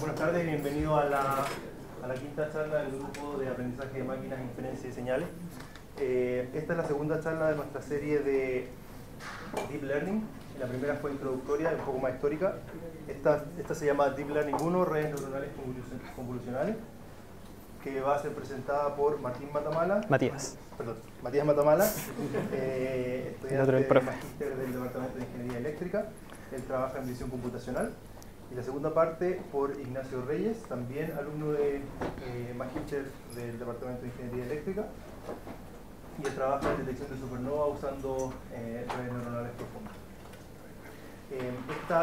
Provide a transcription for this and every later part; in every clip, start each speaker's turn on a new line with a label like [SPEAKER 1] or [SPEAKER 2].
[SPEAKER 1] Buenas tardes y bienvenido a la quinta charla del grupo de aprendizaje de máquinas, inferencia y señales. Esta es la segunda charla de nuestra serie de Deep Learning. La primera fue introductoria, un poco más histórica. Esta se llama Deep Learning 1, redes neuronales convolucionales, que va a ser presentada por
[SPEAKER 2] Matías
[SPEAKER 1] Matamala, estudiante de magíster del Departamento de Ingeniería Eléctrica. Él trabaja en visión computacional. Y la segunda parte por Ignacio Reyes, también alumno de magíster del Departamento de Ingeniería Eléctrica. Y él trabaja en detección de supernova usando redes neuronales profundas.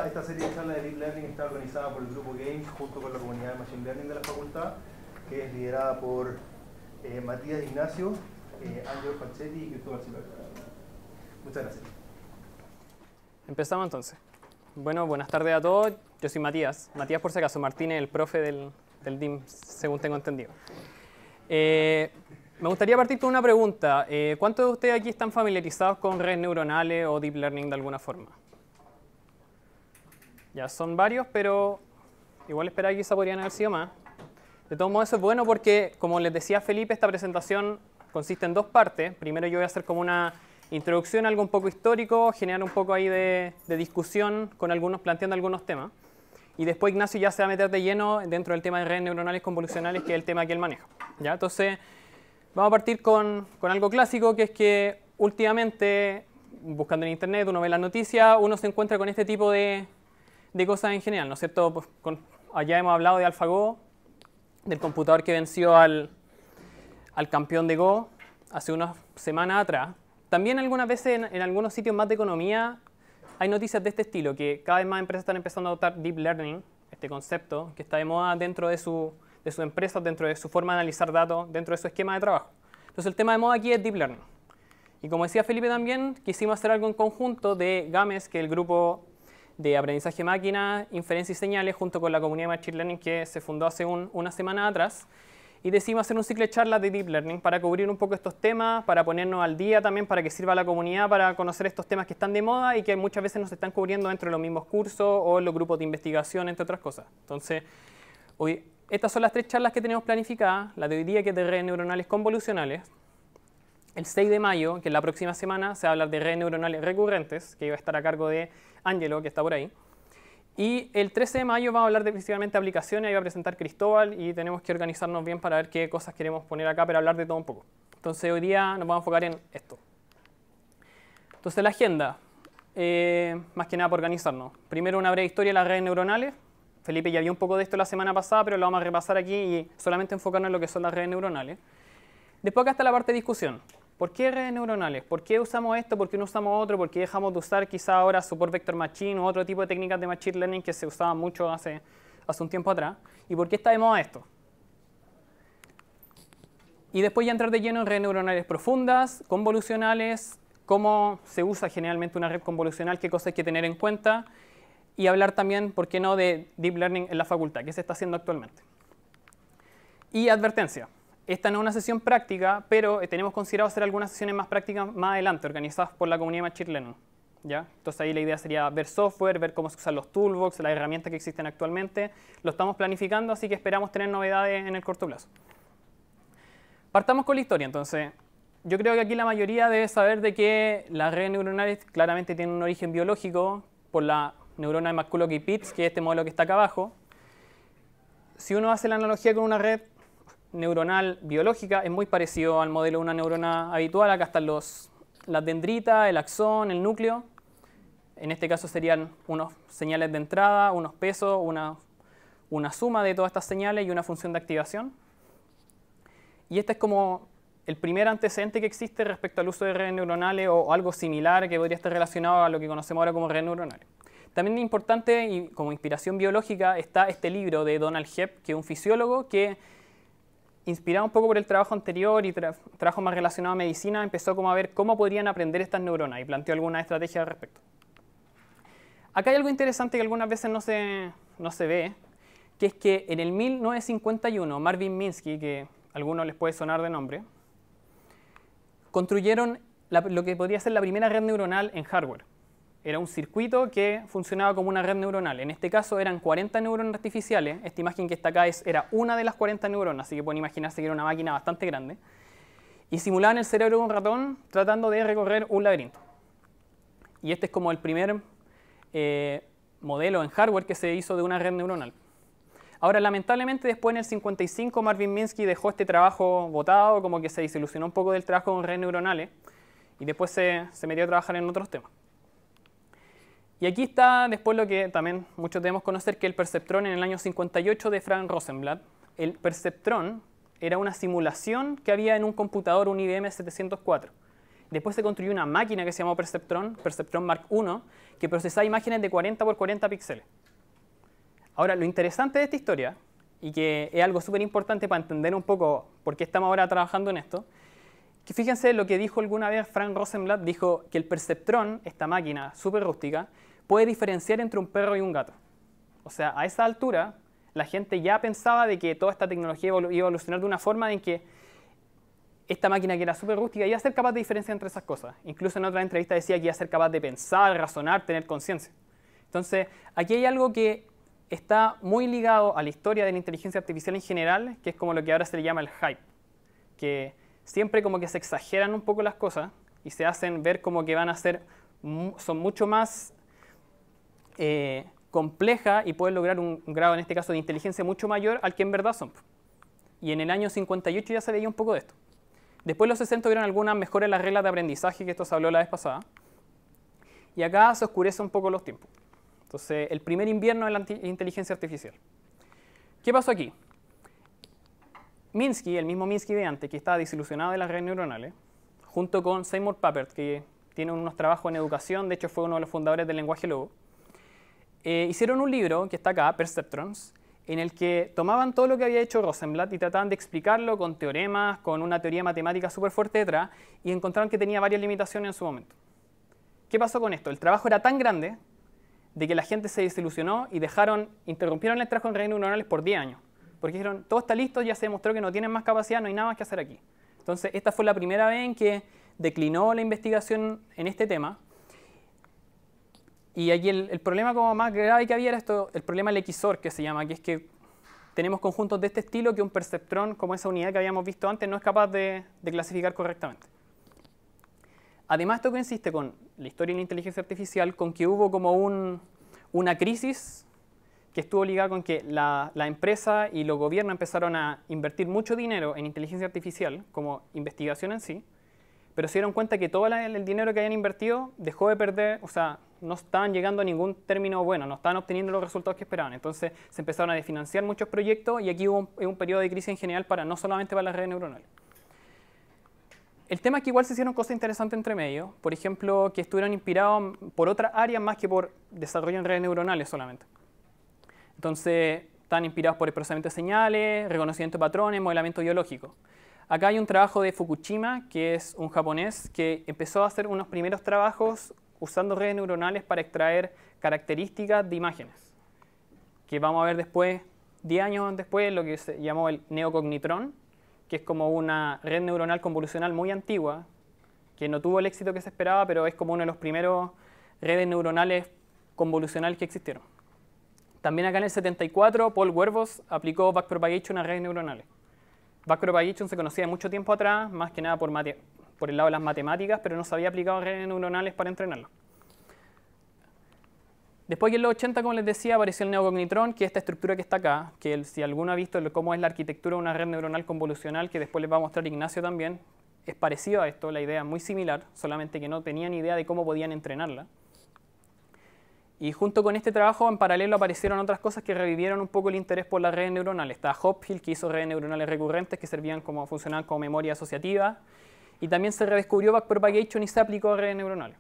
[SPEAKER 1] Esta serie de charlas de Deep Learning está organizada por el grupo GAMES junto con la comunidad de Machine Learning de la facultad, que es liderada por Matías Ignacio, Angelo Falchetti y Cristóbal Silva. Muchas gracias.
[SPEAKER 2] Empezamos entonces. Bueno, buenas tardes a todos. Yo soy Matías por si acaso, Martínez, el profe del DIM, según tengo entendido. Me gustaría partir con una pregunta. ¿Cuántos de ustedes aquí están familiarizados con redes neuronales o Deep Learning de alguna forma? Ya son varios, pero igual esperaba que quizá podrían haber sido más. De todos modos, eso es bueno porque, como les decía Felipe, esta presentación consiste en dos partes. Primero yo voy a hacer como una introducción, algo un poco histórico, generar un poco ahí de discusión con algunos, planteando algunos temas. Y después Ignacio ya se va a meter de lleno dentro del tema de redes neuronales convolucionales, que es el tema que él maneja. ¿Ya? Entonces, vamos a partir con algo clásico, que es que últimamente, buscando en internet, uno ve las noticias, uno se encuentra con este tipo de cosas en general, ¿no es cierto? Pues allá hemos hablado de AlphaGo, del computador que venció al campeón de Go hace unas semanas atrás. También algunas veces en algunos sitios más de economía hay noticias de este estilo, que cada vez más empresas están empezando a adoptar Deep Learning, este concepto que está de moda dentro de su empresa, dentro de su forma de analizar datos, dentro de su esquema de trabajo. Entonces el tema de moda aquí es Deep Learning. Y como decía Felipe también, quisimos hacer algo en conjunto de GAMES, que es el grupo de aprendizaje máquina, inferencia y señales, junto con la comunidad de Machine Learning que se fundó hace una semana atrás. Y decidimos hacer un ciclo de charlas de Deep Learning para cubrir un poco estos temas, para ponernos al día también, para que sirva a la comunidad para conocer estos temas que están de moda y que muchas veces nos están cubriendo dentro de los mismos cursos o en los grupos de investigación, entre otras cosas. Entonces, hoy, estas son las tres charlas que tenemos planificadas. La de hoy día, que es de redes neuronales convolucionales. El 6 de mayo, que es la próxima semana, se va a hablar de redes neuronales recurrentes, que iba a estar a cargo de Angelo, que está por ahí. Y el 13 de mayo vamos a hablar principalmente de aplicaciones, ahí va a presentar Cristóbal y tenemos que organizarnos bien para ver qué cosas queremos poner acá para hablar de todo un poco. Entonces hoy día nos vamos a enfocar en esto. Entonces la agenda, más que nada por organizarnos. Primero una breve historia de las redes neuronales. Felipe ya vio un poco de esto la semana pasada, pero lo vamos a repasar aquí y solamente enfocarnos en lo que son las redes neuronales. Después acá está la parte de discusión. ¿Por qué redes neuronales? ¿Por qué usamos esto? ¿Por qué no usamos otro? ¿Por qué dejamos de usar quizá ahora Support Vector Machine u otro tipo de técnicas de Machine Learning que se usaban mucho hace un tiempo atrás? ¿Y por qué está de moda esto? Y después ya entrar de lleno en redes neuronales profundas, convolucionales, cómo se usa generalmente una red convolucional, qué cosas hay que tener en cuenta, y hablar también, ¿por qué no?, de Deep Learning en la facultad, qué se está haciendo actualmente. Y advertencia. Esta no es una sesión práctica, pero tenemos considerado hacer algunas sesiones más prácticas más adelante, organizadas por la comunidad de Machine Learning. ¿Ya? Entonces ahí la idea sería ver software, ver cómo se usan los toolbox, las herramientas que existen actualmente. Lo estamos planificando, así que esperamos tener novedades en el corto plazo. Partamos con la historia, entonces. Yo creo que aquí la mayoría debe saber de que las redes neuronales claramente tienen un origen biológico por la neurona de McCulloch-Pitts, que es este modelo que está acá abajo. Si uno hace la analogía con una red neuronal biológica, es muy parecido al modelo de una neurona habitual. Acá están las dendritas, el axón, el núcleo. En este caso serían unos señales de entrada, unos pesos, una suma de todas estas señales y una función de activación. Y este es como el primer antecedente que existe respecto al uso de redes neuronales o algo similar que podría estar relacionado a lo que conocemos ahora como redes neuronales. También es importante, y como inspiración biológica, está este libro de Donald Hebb, que es un fisiólogo que, inspirado un poco por el trabajo anterior y trabajo más relacionado a medicina, empezó como a ver cómo podrían aprender estas neuronas y planteó algunas estrategias al respecto. Acá hay algo interesante que algunas veces no se ve, que es que en el 1951 Marvin Minsky, que a algunos les puede sonar de nombre, construyeron lo que podría ser la primera red neuronal en hardware. Era un circuito que funcionaba como una red neuronal. En este caso eran 40 neuronas artificiales. Esta imagen que está acá era una de las 40 neuronas, así que pueden imaginarse que era una máquina bastante grande. Y simulaban el cerebro de un ratón tratando de recorrer un laberinto. Y este es como el primer modelo en hardware que se hizo de una red neuronal. Ahora, lamentablemente, después en el 55 Marvin Minsky dejó este trabajo botado, como que se desilusionó un poco del trabajo con redes neuronales, y después se metió a trabajar en otros temas. Y aquí está después lo que también muchos debemos conocer, que el perceptrón en el año 58 de Frank Rosenblatt. El perceptrón era una simulación que había en un computador, un IBM 704. Después se construyó una máquina que se llamó Perceptron, Perceptron Mark I, que procesaba imágenes de 40 por 40 píxeles. Ahora, lo interesante de esta historia, y que es algo súper importante para entender un poco por qué estamos ahora trabajando en esto, que fíjense lo que dijo alguna vez Frank Rosenblatt, dijo que el perceptrón, esta máquina súper rústica, puede diferenciar entre un perro y un gato. O sea, a esa altura, la gente ya pensaba de que toda esta tecnología iba a evolucionar de una forma en que esta máquina que era súper rústica iba a ser capaz de diferenciar entre esas cosas. Incluso en otra entrevista decía que iba a ser capaz de pensar, razonar, tener conciencia. Entonces, aquí hay algo que está muy ligado a la historia de la inteligencia artificial en general, que es como lo que ahora se le llama el hype, que siempre como que se exageran un poco las cosas y se hacen ver como que van a ser, son mucho más complejas y pueden lograr un grado, en este caso, de inteligencia mucho mayor al que en verdad son. Y en el año 58 ya se veía un poco de esto. Después los 60 hubieron algunas mejoras en las reglas de aprendizaje, que esto se habló la vez pasada. Y acá se oscurece un poco los tiempos. Entonces, el primer invierno de la inteligencia artificial. ¿Qué pasó aquí? Minsky, el mismo Minsky de antes, que estaba desilusionado de las redes neuronales, junto con Seymour Papert, que tiene unos trabajos en educación, de hecho fue uno de los fundadores del lenguaje Logo, hicieron un libro, que está acá, Perceptrons, en el que tomaban todo lo que había hecho Rosenblatt y trataban de explicarlo con teoremas, con una teoría matemática súper fuerte detrás, y encontraron que tenía varias limitaciones en su momento. ¿Qué pasó con esto? El trabajo era tan grande de que la gente se desilusionó y interrumpieron el trabajo en redes neuronales por 10 años. Porque dijeron, todo está listo, ya se demostró que no tienen más capacidad, no hay nada más que hacer aquí. Entonces, esta fue la primera vez en que declinó la investigación en este tema. Y aquí el problema como más grave que había era el problema del XOR, que se llama, que es que tenemos conjuntos de este estilo que un perceptrón, como esa unidad que habíamos visto antes, no es capaz de clasificar correctamente. Además, esto consiste con la historia de la inteligencia artificial, con que hubo como una crisis que estuvo ligada con que la empresa y los gobiernos empezaron a invertir mucho dinero en inteligencia artificial, como investigación en sí, pero se dieron cuenta que todo el dinero que habían invertido dejó de perder, o sea, no estaban llegando a ningún término bueno, no estaban obteniendo los resultados que esperaban. Entonces se empezaron a desfinanciar muchos proyectos y aquí hubo un periodo de crisis en general, no solamente para las redes neuronales. El tema es que igual se hicieron cosas interesantes entre medio, por ejemplo, que estuvieron inspirados por otras áreas más que por desarrollo en redes neuronales solamente. Entonces, están inspirados por el procesamiento de señales, reconocimiento de patrones, modelamiento biológico. Acá hay un trabajo de Fukushima, que es un japonés, que empezó a hacer unos primeros trabajos usando redes neuronales para extraer características de imágenes, que vamos a ver después, 10 años después, lo que se llamó el neocognitron, que es como una red neuronal convolucional muy antigua, que no tuvo el éxito que se esperaba, pero es como uno de los primeros redes neuronales convolucionales que existieron. También acá en el 74, Paul Werbos aplicó backpropagation a redes neuronales. Backpropagation se conocía mucho tiempo atrás, más que nada por el lado de las matemáticas, pero no se había aplicado a redes neuronales para entrenarlo. Después que en los 80, como les decía, apareció el neocognitron, que es esta estructura que está acá, que si alguno ha visto cómo es la arquitectura de una red neuronal convolucional, que después les va a mostrar Ignacio también, es parecido a esto, la idea es muy similar, solamente que no tenían idea de cómo podían entrenarla. Y junto con este trabajo, en paralelo, aparecieron otras cosas que revivieron un poco el interés por las redes neuronales. Está Hopfield, que hizo redes neuronales recurrentes que funcionaban como memoria asociativa. Y también se redescubrió backpropagation y se aplicó a redes neuronales.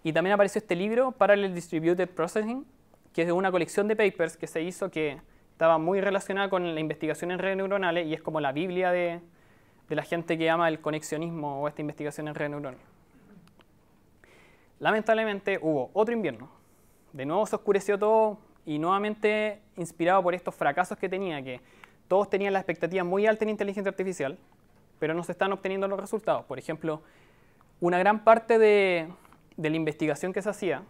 [SPEAKER 2] Y también apareció este libro, Parallel Distributed Processing, que es una colección de papers que se hizo que estaba muy relacionada con la investigación en redes neuronales y es como la Biblia de la gente que ama el conexionismo o esta investigación en redes neuronales. Lamentablemente hubo otro invierno. De nuevo se oscureció todo y nuevamente inspirado por estos fracasos que tenía, que todos tenían las expectativas muy altas en inteligencia artificial, pero no se están obteniendo los resultados. Por ejemplo, una gran parte de de la investigación que se hacía,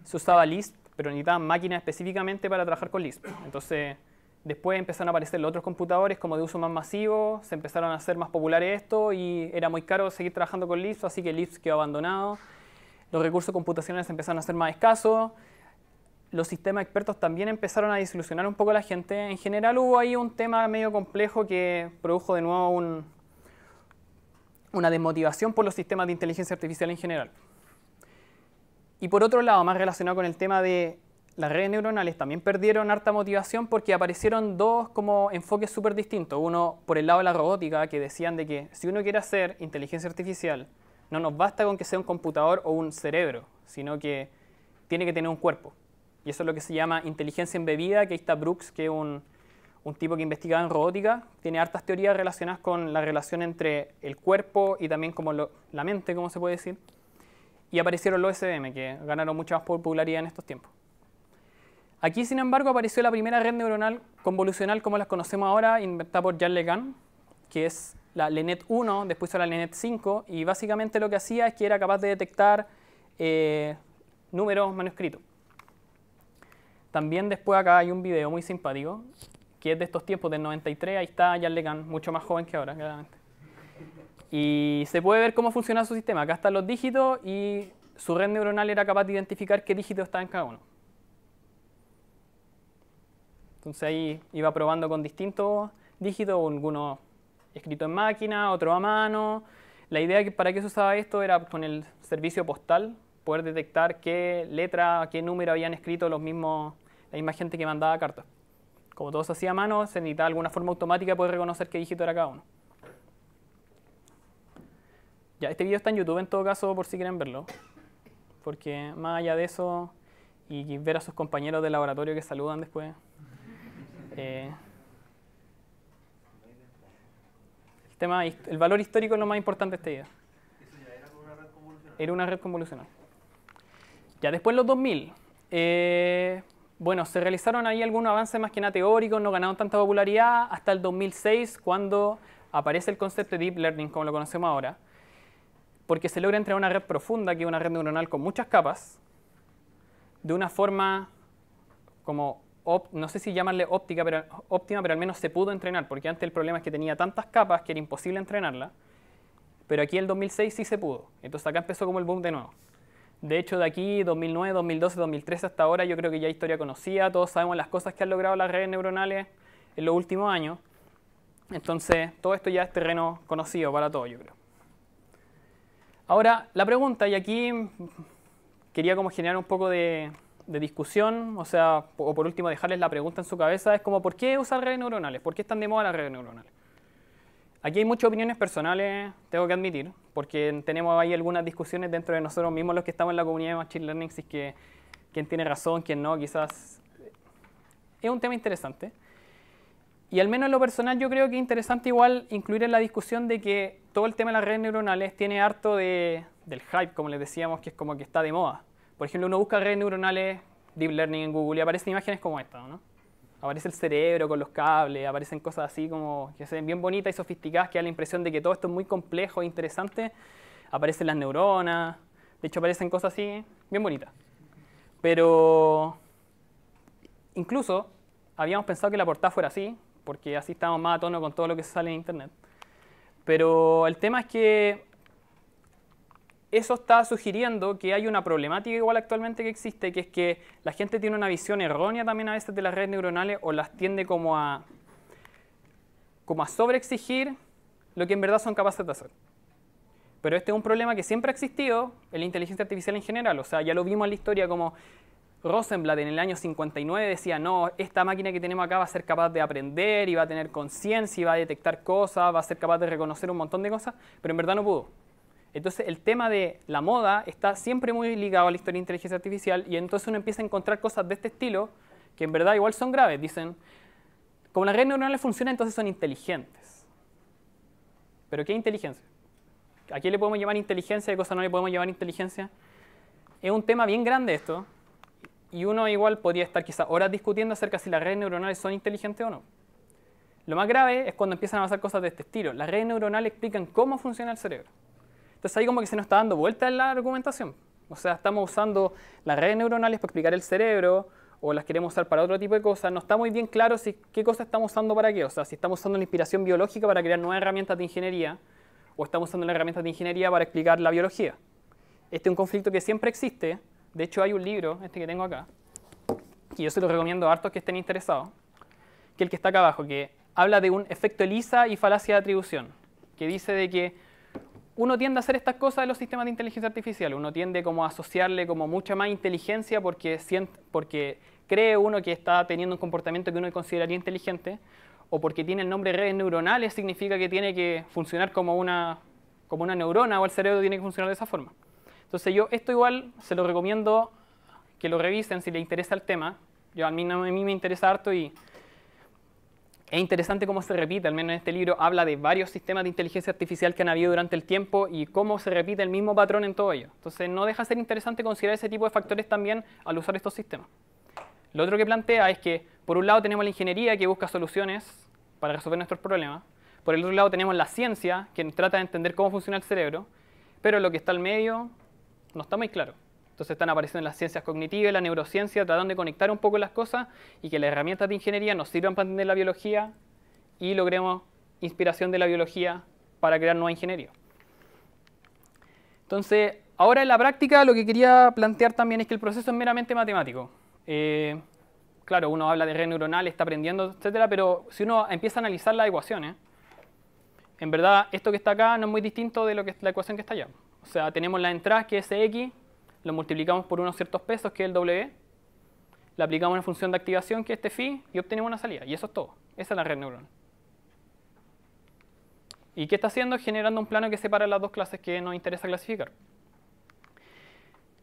[SPEAKER 2] se usaba Lisp, pero necesitaban máquinas específicamente para trabajar con Lisp. Entonces, después empezaron a aparecer los otros computadores como de uso más masivo, se empezaron a hacer más populares esto y era muy caro seguir trabajando con Lisp, así que Lisp quedó abandonado. Los recursos computacionales empezaron a ser más escasos. Los sistemas expertos también empezaron a desilusionar un poco a la gente. En general hubo ahí un tema medio complejo que produjo de nuevo una desmotivación por los sistemas de inteligencia artificial en general. Y por otro lado, más relacionado con el tema de las redes neuronales, también perdieron harta motivación porque aparecieron dos como enfoques súper distintos. Uno por el lado de la robótica, que decían de que si uno quiere hacer inteligencia artificial, no nos basta con que sea un computador o un cerebro, sino que tiene que tener un cuerpo. Y eso es lo que se llama inteligencia embebida, que ahí está Brooks, que es un tipo que investigaba en robótica. Tiene hartas teorías relacionadas con la relación entre el cuerpo y también como la mente, como se puede decir. Y aparecieron los SVM, que ganaron mucha más popularidad en estos tiempos. Aquí, sin embargo, apareció la primera red neuronal convolucional como las conocemos ahora, inventada por Jan LeCun, que es la LeNet 1, después hizo la LeNet 5, y básicamente lo que hacía es que era capaz de detectar números manuscritos. También después acá hay un video muy simpático, que es de estos tiempos, del 93, ahí está Jan LeCun, mucho más joven que ahora, claramente. Y se puede ver cómo funciona su sistema. Acá están los dígitos y su red neuronal era capaz de identificar qué dígito estaba en cada uno. Entonces ahí iba probando con distintos dígitos, algunos escritos en máquina, otros a mano. La idea que para qué se usaba esto era con el servicio postal, poder detectar qué letra, qué número habían escrito la misma gente que mandaba cartas. Como todo se hacía a mano, se necesitaba alguna forma automática de poder reconocer qué dígito era cada uno. Ya, este video está en YouTube en todo caso por si quieren verlo, porque más allá de eso y ver a sus compañeros de laboratorio que saludan después, el valor histórico es lo más importante de este video.
[SPEAKER 1] ¿Eso ya era una red convolucional?
[SPEAKER 2] Era una red convolucional. Ya después en los 2000, bueno, se realizaron ahí algunos avances más que nada teóricos, no ganaron tanta popularidad hasta el 2006 cuando aparece el concepto de Deep Learning como lo conocemos ahora, porque se logra entrenar una red profunda, que es una red neuronal con muchas capas, de una forma como, no sé si llamarle óptima, pero al menos se pudo entrenar, porque antes el problema es que tenía tantas capas que era imposible entrenarla, pero aquí en el 2006 sí se pudo. Entonces acá empezó como el boom de nuevo. De hecho, de aquí 2009, 2012, 2013 hasta ahora, yo creo que ya hay historia conocida, todos sabemos las cosas que han logrado las redes neuronales en los últimos años. Entonces, todo esto ya es terreno conocido para todos, yo creo. Ahora, la pregunta, y aquí quería como generar un poco de discusión, o sea, o por último dejarles la pregunta en su cabeza, es como, ¿por qué usar redes neuronales? ¿Por qué están de moda las redes neuronales? Aquí hay muchas opiniones personales, tengo que admitir, porque tenemos ahí algunas discusiones dentro de nosotros mismos, los que estamos en la comunidad de Machine Learning, si es que quién tiene razón, quién no, quizás es un tema interesante. Y al menos en lo personal yo creo que es interesante igual incluir en la discusión de que todo el tema de las redes neuronales tiene harto del hype, como les decíamos, que es como que está de moda. Por ejemplo, uno busca redes neuronales, Deep Learning en Google y aparecen imágenes como esta, ¿no? Aparece el cerebro con los cables, aparecen cosas así como que se ven bien bonitas y sofisticadas, que da la impresión de que todo esto es muy complejo e interesante. Aparecen las neuronas, de hecho aparecen cosas así bien bonitas. Pero incluso habíamos pensado que la portada fuera así, porque así estamos más a tono con todo lo que sale en internet. Pero el tema es que eso está sugiriendo que hay una problemática igual actualmente que existe, que es que la gente tiene una visión errónea también a veces de las redes neuronales o las tiende como a sobreexigir lo que en verdad son capaces de hacer. Pero este es un problema que siempre ha existido en la inteligencia artificial en general. O sea, ya lo vimos en la historia como Rosenblatt en el año 59 decía, no, esta máquina que tenemos acá va a ser capaz de aprender y va a tener conciencia y va a detectar cosas, va a ser capaz de reconocer un montón de cosas, pero en verdad no pudo. Entonces el tema de la moda está siempre muy ligado a la historia de inteligencia artificial y entonces uno empieza a encontrar cosas de este estilo que en verdad igual son graves. Dicen, como las redes neuronales funcionan, entonces son inteligentes. ¿Pero qué inteligencia? ¿A qué le podemos llamar inteligencia? ¿A qué cosa no le podemos llamar inteligencia? Es un tema bien grande esto. Y uno igual podría estar quizás horas discutiendo acerca de si las redes neuronales son inteligentes o no. Lo más grave es cuando empiezan a pasar cosas de este estilo. Las redes neuronales explican cómo funciona el cerebro. Entonces ahí como que se nos está dando vuelta en la argumentación. O sea, estamos usando las redes neuronales para explicar el cerebro, o las queremos usar para otro tipo de cosas. No está muy bien claro qué cosas estamos usando para qué. O sea, si estamos usando la inspiración biológica para crear nuevas herramientas de ingeniería, o estamos usando las herramientas de ingeniería para explicar la biología. Este es un conflicto que siempre existe. De hecho, hay un libro, este que tengo acá, y yo se lo recomiendo a hartos que estén interesados, que el que está acá abajo, que habla de un efecto ELISA y falacia de atribución, que dice de que uno tiende a hacer estas cosas en los sistemas de inteligencia artificial, uno tiende como a asociarle como mucha más inteligencia porque cree uno que está teniendo un comportamiento que uno consideraría inteligente, o porque tiene el nombre redes neuronales significa que tiene que funcionar como una neurona, o el cerebro tiene que funcionar de esa forma. Entonces yo esto igual se lo recomiendo que lo revisen si les interesa el tema. A mí me interesa harto y es interesante cómo se repite, al menos en este libro habla de varios sistemas de inteligencia artificial que han habido durante el tiempo y cómo se repite el mismo patrón en todo ello. Entonces no deja de ser interesante considerar ese tipo de factores también al usar estos sistemas. Lo otro que plantea es que por un lado tenemos la ingeniería que busca soluciones para resolver nuestros problemas, por el otro lado tenemos la ciencia que trata de entender cómo funciona el cerebro, pero lo que está al medio no está muy claro. Entonces están apareciendo las ciencias cognitivas y la neurociencia tratando de conectar un poco las cosas y que las herramientas de ingeniería nos sirvan para entender la biología y logremos inspiración de la biología para crear nueva ingeniería. Entonces, ahora en la práctica lo que quería plantear también es que el proceso es meramente matemático. Claro, uno habla de red neuronal, está aprendiendo, etcétera, pero si uno empieza a analizar las ecuaciones, en verdad esto que está acá no es muy distinto de lo que es la ecuación que está allá. O sea, tenemos la entrada que es x, lo multiplicamos por unos ciertos pesos, que es el W, le aplicamos una función de activación, que es este phi, y obtenemos una salida. Y eso es todo. Esa es la red neuronal. ¿Y qué está haciendo? Generando un plano que separa las dos clases que nos interesa clasificar.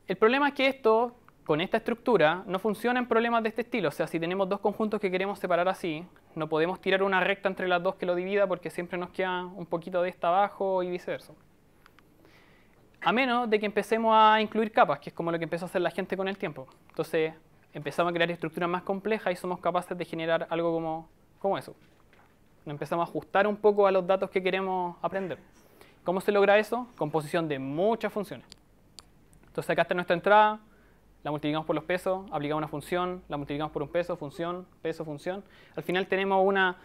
[SPEAKER 2] El problema es que esto, con esta estructura, no funciona en problemas de este estilo. O sea, si tenemos dos conjuntos que queremos separar así, no podemos tirar una recta entre las dos que lo divida porque siempre nos queda un poquito de esta abajo y viceversa. A menos de que empecemos a incluir capas, que es como lo que empezó a hacer la gente con el tiempo. Entonces empezamos a crear estructuras más complejas y somos capaces de generar algo como eso. Nos empezamos a ajustar un poco a los datos que queremos aprender. ¿Cómo se logra eso? Composición de muchas funciones. Entonces acá está nuestra entrada, la multiplicamos por los pesos, aplicamos una función, la multiplicamos por un peso, función, peso, función. Al final tenemos una...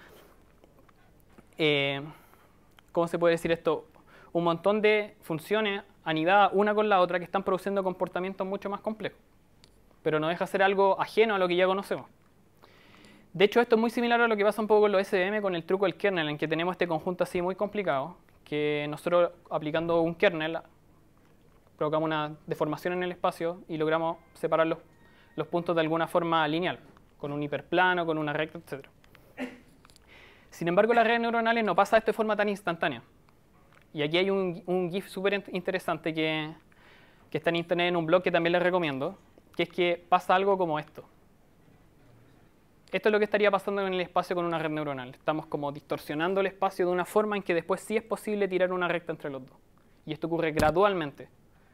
[SPEAKER 2] ¿cómo se puede decir esto? Un montón de funciones anidadas una con la otra que están produciendo comportamientos mucho más complejos. Pero no deja de ser algo ajeno a lo que ya conocemos. De hecho, esto es muy similar a lo que pasa un poco con los SVM, con el truco del kernel, en que tenemos este conjunto así muy complicado, que nosotros aplicando un kernel provocamos una deformación en el espacio y logramos separar los puntos de alguna forma lineal, con un hiperplano, con una recta, etc. Sin embargo, las redes neuronales no pasa esto de forma tan instantánea. Y aquí hay un GIF súper interesante que está en internet en un blog que también les recomiendo, que es que pasa algo como esto. Esto es lo que estaría pasando en el espacio con una red neuronal. Estamos como distorsionando el espacio de una forma en que después sí es posible tirar una recta entre los dos. Y esto ocurre gradualmente.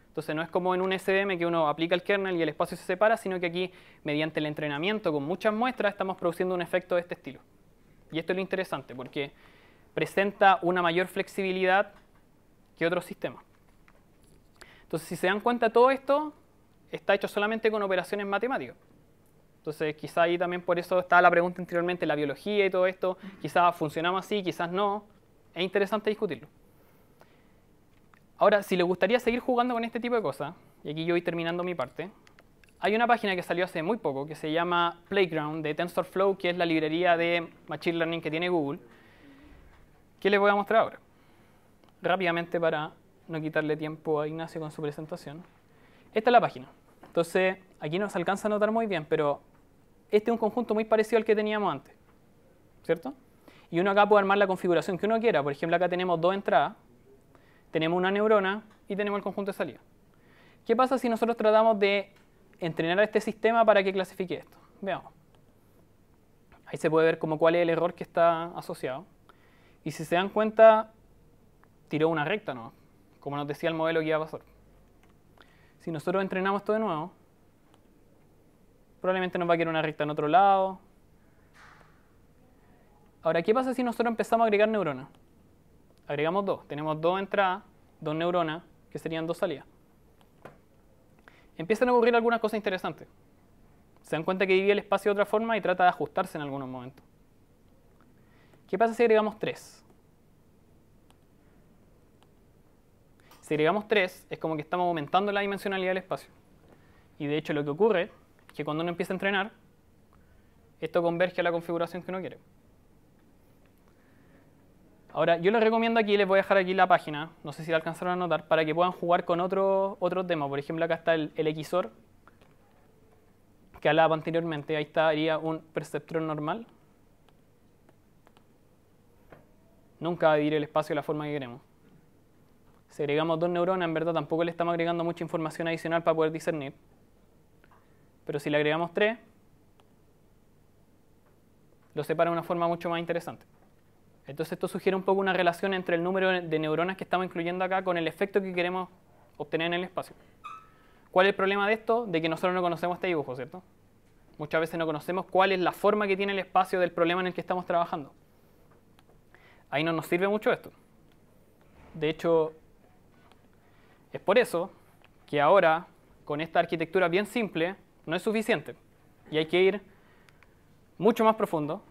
[SPEAKER 2] Entonces no es como en un SVM que uno aplica el kernel y el espacio se separa, sino que aquí, mediante el entrenamiento con muchas muestras, estamos produciendo un efecto de este estilo. Y esto es lo interesante, porque presenta una mayor flexibilidad que otros sistemas. Entonces, si se dan cuenta, todo esto está hecho solamente con operaciones matemáticas. Entonces, quizá ahí también por eso estaba la pregunta anteriormente, la biología y todo esto, quizás funcionamos así, quizás no. Es interesante discutirlo. Ahora, si les gustaría seguir jugando con este tipo de cosas, y aquí yo voy terminando mi parte, hay una página que salió hace muy poco que se llama Playground de TensorFlow, que es la librería de Machine Learning que tiene Google, que les voy a mostrar ahora. Rápidamente para no quitarle tiempo a Ignacio con su presentación. Esta es la página. Entonces, aquí no se alcanza a notar muy bien, pero este es un conjunto muy parecido al que teníamos antes, ¿cierto? Y uno acá puede armar la configuración que uno quiera. Por ejemplo, acá tenemos dos entradas, tenemos una neurona y tenemos el conjunto de salida. ¿Qué pasa si nosotros tratamos de entrenar a este sistema para que clasifique esto? Veamos. Ahí se puede ver como cuál es el error que está asociado. Y si se dan cuenta, tiró una recta, ¿no? Como nos decía el modelo que iba a pasar. Si nosotros entrenamos esto de nuevo, probablemente nos va a quedar una recta en otro lado. Ahora, ¿qué pasa si nosotros empezamos a agregar neuronas? Agregamos dos. Tenemos dos entradas, dos neuronas, que serían dos salidas. empiezan a ocurrir algunas cosas interesantes. Se dan cuenta que divide el espacio de otra forma y trata de ajustarse en algunos momentos. ¿Qué pasa si agregamos 3? Si agregamos 3, es como que estamos aumentando la dimensionalidad del espacio. Y de hecho lo que ocurre es que cuando uno empieza a entrenar, esto converge a la configuración que uno quiere. Ahora, yo les recomiendo aquí, les voy a dejar aquí la página, no sé si la alcanzaron a notar, para que puedan jugar con otros demos. Por ejemplo, acá está el XOR, que hablaba anteriormente. Ahí estaría un perceptrón normal. Nunca va a dividir el espacio de la forma que queremos. Si agregamos 2 neuronas, en verdad tampoco le estamos agregando mucha información adicional para poder discernir. Pero si le agregamos 3, lo separa de una forma mucho más interesante. Entonces esto sugiere un poco una relación entre el número de neuronas que estamos incluyendo acá con el efecto que queremos obtener en el espacio. ¿Cuál es el problema de esto? De que nosotros no conocemos este dibujo, ¿cierto? Muchas veces no conocemos cuál es la forma que tiene el espacio del problema en el que estamos trabajando. Ahí no nos sirve mucho esto. De hecho, es por eso que ahora, con esta arquitectura bien simple, no es suficiente. Y hay que ir mucho más profundo.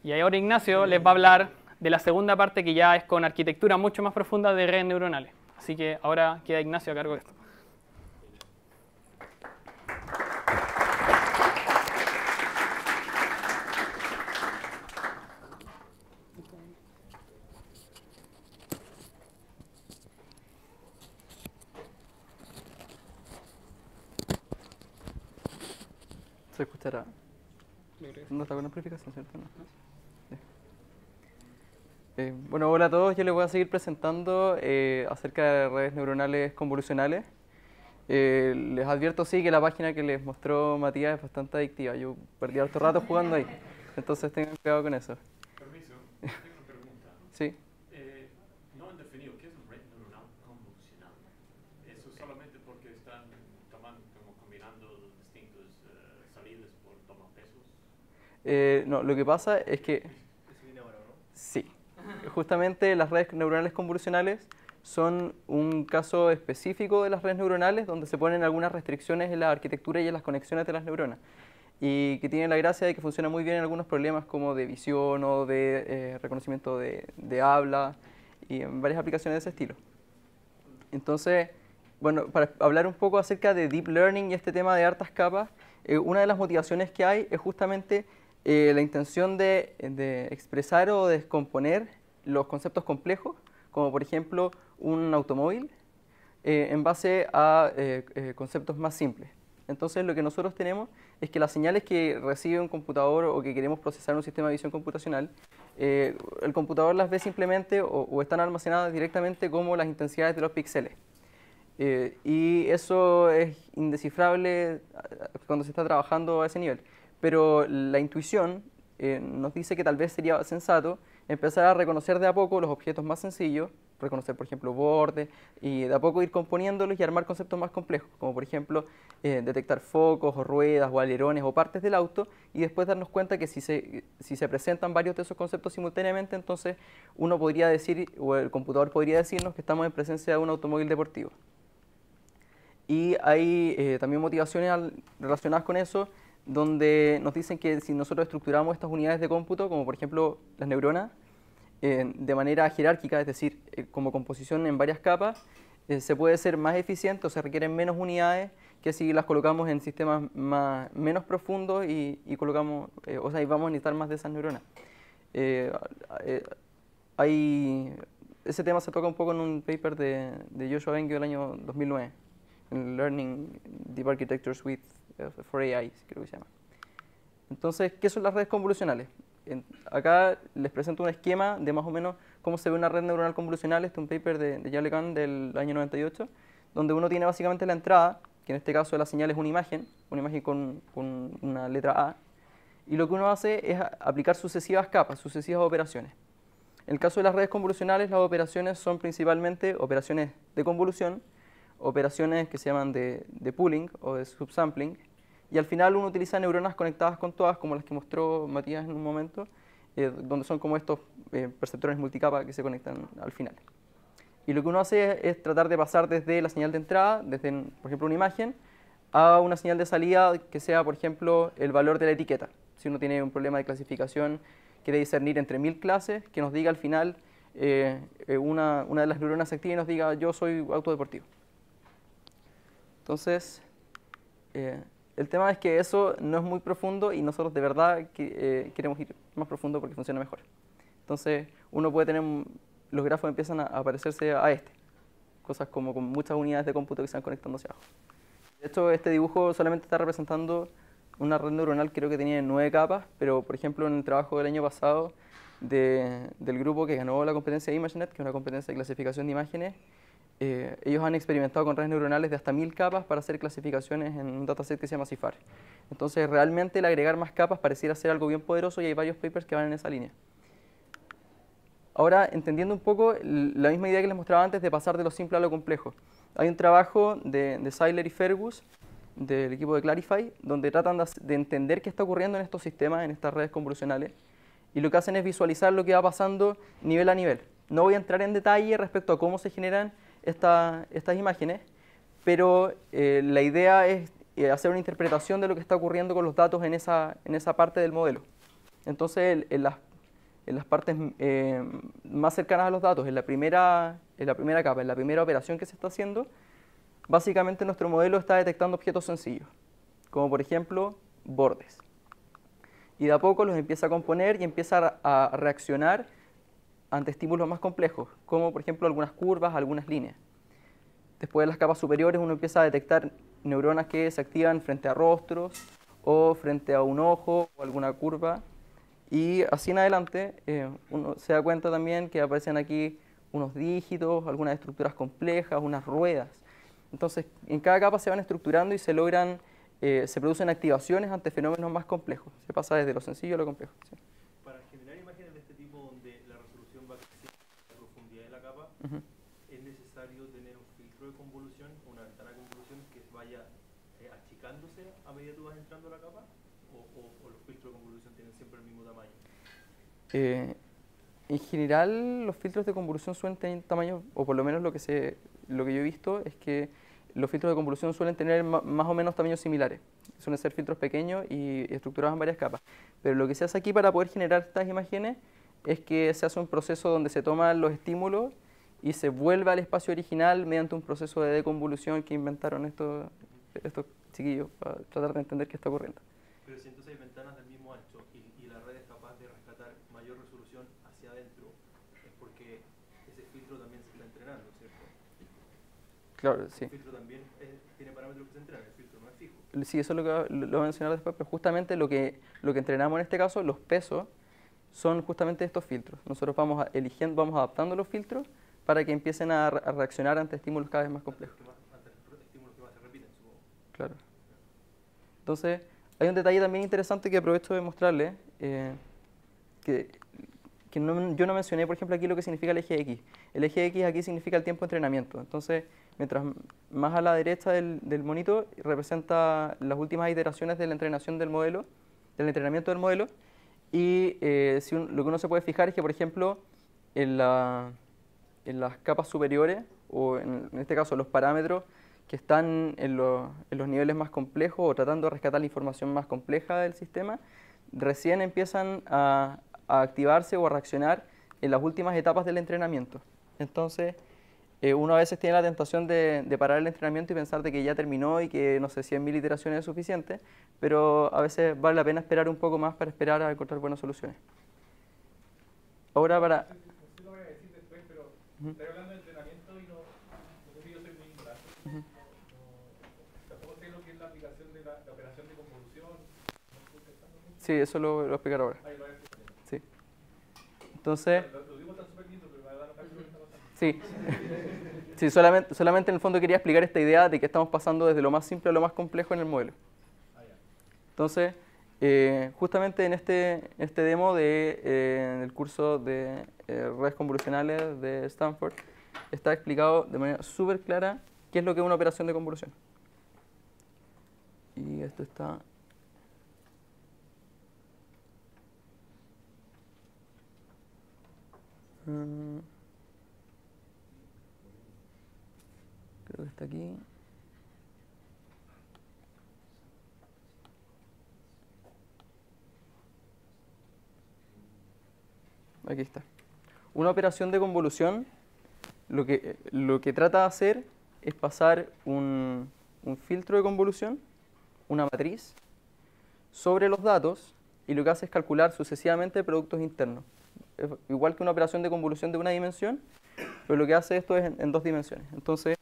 [SPEAKER 2] Y ahora Ignacio les va a hablar de la segunda parte, que ya es con arquitectura mucho más profunda de redes neuronales. Así que ahora queda Ignacio a cargo de esto.
[SPEAKER 3] Se escuchará. No está con amplificación, ¿cierto? No. Bueno, hola a todos. Yo les voy a seguir presentando acerca de redes neuronales convolucionales. Les advierto, sí, que la página que les mostró Matías es bastante adictiva. Yo perdí harto rato jugando ahí. Entonces tengan cuidado con eso.
[SPEAKER 4] Permiso, tengo una pregunta.
[SPEAKER 3] Sí.
[SPEAKER 4] No han definido qué es un red neuronal convolucional. Eso solamente porque están combinando distintas salidas por toma pesos.
[SPEAKER 3] No, lo que pasa es que sí, justamente las redes neuronales convolucionales son un caso específico de las redes neuronales donde se ponen algunas restricciones en la arquitectura y en las conexiones de las neuronas, y que tienen la gracia de que funciona muy bien en algunos problemas como de visión o de reconocimiento de habla y en varias aplicaciones de ese estilo. Entonces, bueno, para hablar un poco acerca de Deep Learning y este tema de hartas capas, una de las motivaciones que hay es justamente la intención de expresar o descomponer los conceptos complejos, como por ejemplo un automóvil, en base a conceptos más simples. Entonces lo que nosotros tenemos es que las señales que recibe un computador o que queremos procesar en un sistema de visión computacional, el computador las ve simplemente o están almacenadas directamente como las intensidades de los píxeles. Y eso es indescifrable cuando se está trabajando a ese nivel. Pero la intuición nos dice que tal vez sería sensato empezar a reconocer de a poco los objetos más sencillos, reconocer por ejemplo bordes, y de a poco ir componiéndolos y armar conceptos más complejos, como por ejemplo detectar focos o ruedas o alerones o partes del auto, y después darnos cuenta que si se presentan varios de esos conceptos simultáneamente, entonces uno podría decir, o el computador podría decirnos que estamos en presencia de un automóvil deportivo. Y hay también motivaciones relacionadas con eso, donde nos dicen que si nosotros estructuramos estas unidades de cómputo, como por ejemplo las neuronas, de manera jerárquica, es decir, como composición en varias capas, se puede ser más eficiente o se requieren menos unidades que si las colocamos en sistemas menos profundos y colocamos, o sea, y vamos a necesitar más de esas neuronas. Ese tema se toca un poco en un paper de Joshua Bengio del año 2009, en Learning Deep Architectures for AI, creo que se llama. Entonces, ¿qué son las redes convolucionales? Acá les presento un esquema de más o menos cómo se ve una red neuronal convolucional. Este es un paper de Yale Khan del año 98, donde uno tiene básicamente la entrada, que en este caso la señal es una imagen con una letra A, y lo que uno hace es aplicar sucesivas capas, sucesivas operaciones. En el caso de las redes convolucionales, las operaciones son principalmente operaciones de convolución, operaciones que se llaman de pooling o de subsampling, y al final uno utiliza neuronas conectadas con todas, como las que mostró Matías en un momento, donde son como estos perceptores multicapa que se conectan al final. Y lo que uno hace es tratar de pasar desde la señal de entrada, desde, por ejemplo, una imagen, a una señal de salida que sea, por ejemplo, el valor de la etiqueta. Si uno tiene un problema de clasificación, quiere discernir entre 1000 clases, que nos diga al final, una de las neuronas se active y nos diga, yo soy auto deportivo. Entonces, el tema es que eso no es muy profundo y nosotros de verdad queremos ir más profundo porque funciona mejor. Entonces, uno puede tener, los grafos empiezan a parecerse a este. Cosas como con muchas unidades de cómputo que se van conectando hacia abajo. De hecho, este dibujo solamente está representando una red neuronal, creo que tenía 9 capas, pero por ejemplo en el trabajo del año pasado del grupo que ganó la competencia de ImageNet, que es una competencia de clasificación de imágenes, ellos han experimentado con redes neuronales de hasta 1000 capas para hacer clasificaciones en un dataset que se llama CIFAR. Entonces realmente el agregar más capas pareciera ser algo bien poderoso y hay varios papers que van en esa línea. Ahora, entendiendo un poco la misma idea que les mostraba antes de pasar de lo simple a lo complejo. Hay un trabajo de Seiler y Fergus, del equipo de Clarify, donde tratan de entender qué está ocurriendo en estos sistemas, en estas redes convolucionales, y lo que hacen es visualizar lo que va pasando nivel a nivel. No voy a entrar en detalle respecto a cómo se generan estas imágenes, pero la idea es hacer una interpretación de lo que está ocurriendo con los datos en esa parte del modelo. Entonces, en las partes más cercanas a los datos, en la primera capa, en la primera operación que se está haciendo, básicamente nuestro modelo está detectando objetos sencillos, como por ejemplo bordes. Y de a poco los empieza a componer y empieza a reaccionar ante estímulos más complejos, como por ejemplo algunas curvas, algunas líneas. Después de las capas superiores uno empieza a detectar neuronas que se activan frente a rostros o frente a un ojo o alguna curva. Y así en adelante uno se da cuenta también que aparecen aquí unos dígitos, algunas estructuras complejas, unas ruedas. Entonces, en cada capa se van estructurando y se producen activaciones ante fenómenos más complejos. Se pasa desde lo sencillo a lo complejo. ¿Sí?
[SPEAKER 1] Para generar imágenes de este tipo donde la resolución va creciendo la profundidad de la capa, ¿es necesario tener un filtro de convolución, una ventana de convolución que vaya achicándose a medida que tú vas entrando a la capa? ¿O los filtros de convolución tienen siempre el mismo tamaño?
[SPEAKER 3] En general, los filtros de convolución suelen tener tamaño, o por lo menos lo que yo he visto es que los filtros de convolución suelen tener más o menos tamaños similares. Suelen ser filtros pequeños y estructurados en varias capas. Pero lo que se hace aquí para poder generar estas imágenes es que se hace un proceso donde se toman los estímulos y se vuelve al espacio original mediante un proceso de deconvolución que inventaron estos chiquillos para tratar de entender qué está ocurriendo.
[SPEAKER 1] Pero si entonces hay ventanas del mismo ancho y la red es capaz de rescatar mayor resolución hacia adentro, es porque ese filtro también se está entrenando, ¿cierto?
[SPEAKER 3] Claro, sí.
[SPEAKER 1] El filtro también tiene parámetros que se entrenan, el filtro no es fijo.
[SPEAKER 3] Sí, eso es lo que lo voy a mencionar después, pero justamente lo que entrenamos en este caso, los pesos, son justamente estos filtros. Nosotros vamos adaptando los filtros para que empiecen a reaccionar ante estímulos cada vez más complejos.
[SPEAKER 1] Ante estímulos que más se repiten, supongo.
[SPEAKER 3] Claro. Entonces, hay un detalle también interesante que aprovecho de mostrarles, que yo no mencioné, por ejemplo, aquí lo que significa el eje X. El eje X aquí significa el tiempo de entrenamiento. Entonces, mientras más a la derecha del monito representa las últimas iteraciones de la entrenación del modelo, del entrenamiento del modelo, y lo que uno se puede fijar es que, por ejemplo, en las capas superiores, o en este caso los parámetros que están en los niveles más complejos o tratando de rescatar la información más compleja del sistema, recién empiezan a activarse o a reaccionar en las últimas etapas del entrenamiento. Entonces, uno a veces tiene la tentación de parar el entrenamiento y pensar de que ya terminó y que, no sé, 100.000 iteraciones es suficiente, pero a veces vale la pena esperar un poco más para esperar a encontrar buenas soluciones. Ahora para...
[SPEAKER 5] Sí lo voy a decir después, pero estoy hablando de entrenamiento y no sé si yo soy muy ignorante. Tampoco sé lo que es la aplicación de la operación de convolución.
[SPEAKER 3] Sí, eso lo voy a explicar ahora.
[SPEAKER 5] Ahí lo voy a explicar.
[SPEAKER 3] Sí. Entonces...
[SPEAKER 5] Lo digo tan súper lindo, pero me va a dar lo que está pasando.
[SPEAKER 3] Sí. Sí, solamente en el fondo quería explicar esta idea de que estamos pasando desde lo más simple a lo más complejo en el modelo. Entonces, justamente en este demo en el curso de redes convolucionales de Stanford, está explicado de manera súper clara qué es lo que es una operación de convolución. Y esto está... creo que está aquí. aquí está. Una operación de convolución lo que trata de hacer es pasar un filtro de convolución, una matriz, sobre los datos, y lo que hace es calcular sucesivamente productos internos. Es igual que una operación de convolución de una dimensión, pero lo que hace esto es en 2 dimensiones. Entonces,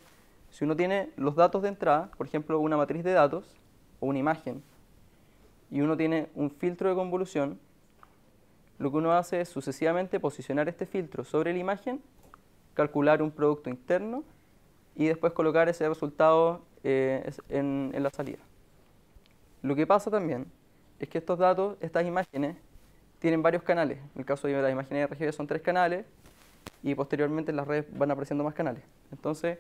[SPEAKER 3] si uno tiene los datos de entrada, por ejemplo, una matriz de datos o una imagen, y uno tiene un filtro de convolución, lo que uno hace es sucesivamente posicionar este filtro sobre la imagen, calcular un producto interno y después colocar ese resultado en la salida. Lo que pasa también es que estos datos, estas imágenes, tienen varios canales. En el caso de las imágenes de RGB son 3 canales y posteriormente en las redes van apareciendo más canales. Entonces,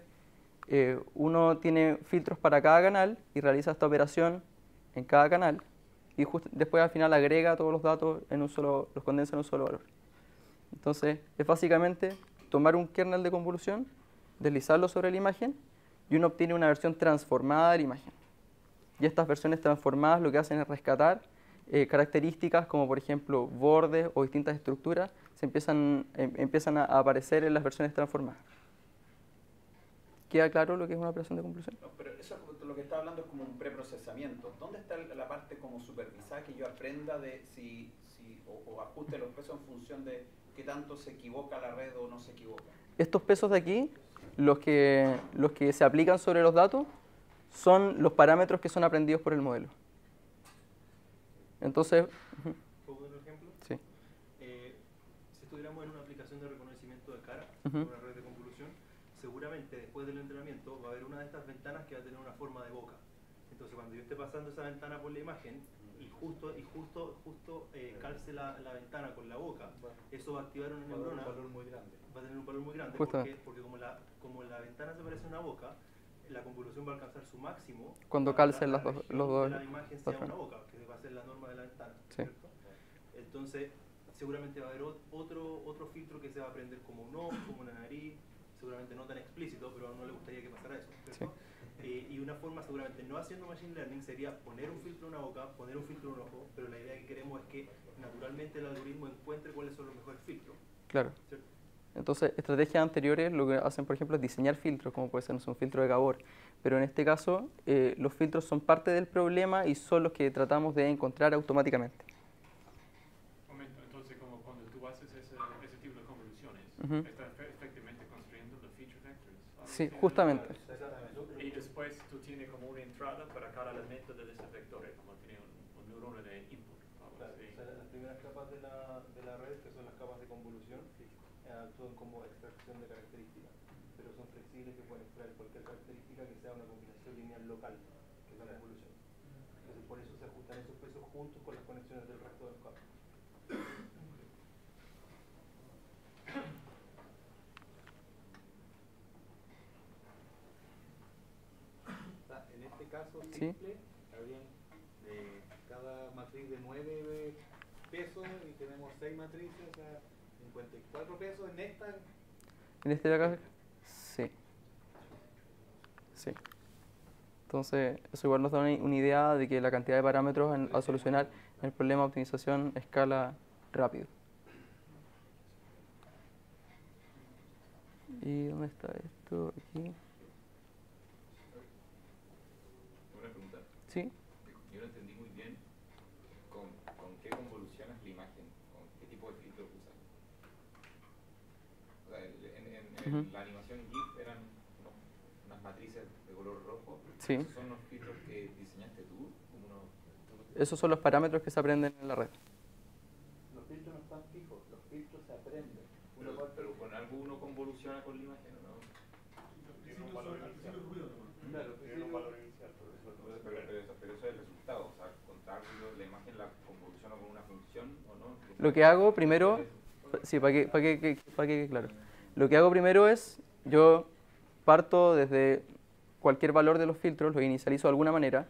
[SPEAKER 3] uno tiene filtros para cada canal y realiza esta operación en cada canal y después al final agrega todos los datos en los condensa en un solo valor. Entonces, es básicamente tomar un kernel de convolución, deslizarlo sobre la imagen y uno obtiene una versión transformada de la imagen. Y estas versiones transformadas lo que hacen es rescatar características como por ejemplo bordes o distintas estructuras empiezan a aparecer en las versiones transformadas. ¿Queda claro lo que es una operación de convolución?
[SPEAKER 6] No, pero eso lo que está hablando es como un preprocesamiento. ¿Dónde está la parte como supervisada que yo aprenda de o ajuste los pesos en función de qué tanto se equivoca la red o no se equivoca?
[SPEAKER 3] Estos pesos de aquí, los que se aplican sobre los datos, son los parámetros que son aprendidos por el modelo. Entonces,
[SPEAKER 1] ¿Puedo dar un ejemplo?
[SPEAKER 3] sí.
[SPEAKER 1] Si estuviéramos en una aplicación de reconocimiento de cara,
[SPEAKER 3] Ujú.
[SPEAKER 1] una red de convolución, seguramente después del entrenamiento va a haber una de estas ventanas que va a tener una forma de boca. Entonces cuando yo esté pasando esa ventana por la imagen y justo calce la ventana con la boca, eso va a activar una neurona. Va a tener un valor muy grande porque como la ventana se parece a una boca, la convolución va a alcanzar su máximo
[SPEAKER 3] Cuando calcen los dos
[SPEAKER 1] de la imagen sea una boca, que va a ser la norma de la ventana,
[SPEAKER 3] sí.
[SPEAKER 1] ¿cierto? Entonces seguramente va a haber otro filtro que se va a aprender como un ojo, como una nariz, seguramente no tan explícito, pero no le gustaría que pasara eso, ¿cierto? Sí. Y una forma seguramente no haciendo machine learning sería poner un filtro en una boca, poner un filtro en un ojo, pero la idea que queremos es que naturalmente el algoritmo encuentre cuáles son los mejores filtros.
[SPEAKER 3] Claro.
[SPEAKER 1] ¿Cierto?
[SPEAKER 3] Entonces, estrategias anteriores lo que hacen, por ejemplo, es diseñar filtros, como puede ser un filtro de Gabor. Pero en este caso, los filtros son parte del problema y son los que tratamos de encontrar automáticamente.
[SPEAKER 4] Momento, entonces, como cuando tú haces ese tipo de convoluciones, estás efectivamente construyendo los feature vectors.
[SPEAKER 3] Sí, justamente.
[SPEAKER 4] Y después tú tienes como una entrada para cada elemento de esos vectores, como tiene un neurona de input.
[SPEAKER 1] Claro, o sea, las primeras capas de la red, que son las capas de convolución, actúan como extracción de características, pero son flexibles que pueden extraer cualquier característica que sea una combinación lineal local, que es la convolución. Entonces por eso se ajustan esos pesos juntos con las conexiones del resto de los campos.
[SPEAKER 5] En este caso
[SPEAKER 3] Sí.
[SPEAKER 5] simple, habrían cada matriz de 9 pesos y tenemos 6 matrices, o sea, 54 pesos en esta.
[SPEAKER 3] En este de acá, sí. Sí. Entonces, eso igual nos da una idea de que la cantidad de parámetros a solucionar en el problema de optimización escala rápido. ¿Y dónde está esto? Aquí.
[SPEAKER 7] Una pregunta.
[SPEAKER 3] Sí.
[SPEAKER 7] Yo no entendí muy bien con qué convolucionas la imagen, con qué tipo de filtro usas. O sea, en la animación GIF eran unas matrices de color rojo.
[SPEAKER 3] Sí.
[SPEAKER 7] ¿Esos son los filtros que diseñaste tú?
[SPEAKER 3] Esos son los parámetros que se aprenden en la red.
[SPEAKER 5] Los filtros no están fijos, los filtros se aprenden.
[SPEAKER 7] Pero con algo uno convoluciona con la imagen, ¿o no?
[SPEAKER 4] Tiene un valor inicial.
[SPEAKER 5] Claro,
[SPEAKER 4] Tiene un valor inicial,
[SPEAKER 7] Pero eso es el resultado. O sea, contra algo la imagen la convoluciona con una función, ¿o no?
[SPEAKER 3] Lo que hago primero, sí, para que quede claro. Lo que hago primero es, yo parto desde cualquier valor de los filtros, los inicializo de alguna manera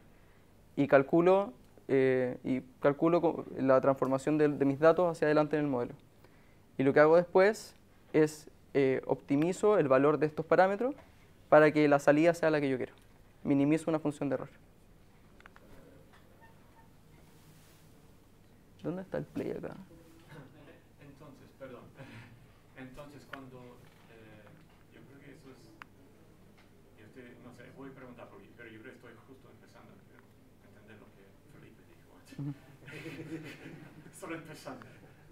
[SPEAKER 3] y calculo la transformación de mis datos hacia adelante en el modelo. Y lo que hago después es optimizo el valor de estos parámetros para que la salida sea la que yo quiero. Minimizo una función de error. ¿Dónde está el play acá?
[SPEAKER 4] Entonces, perdón, voy a preguntar, pero yo creo que estoy justo empezando a entender lo que Felipe dijo antes. Solo empezando.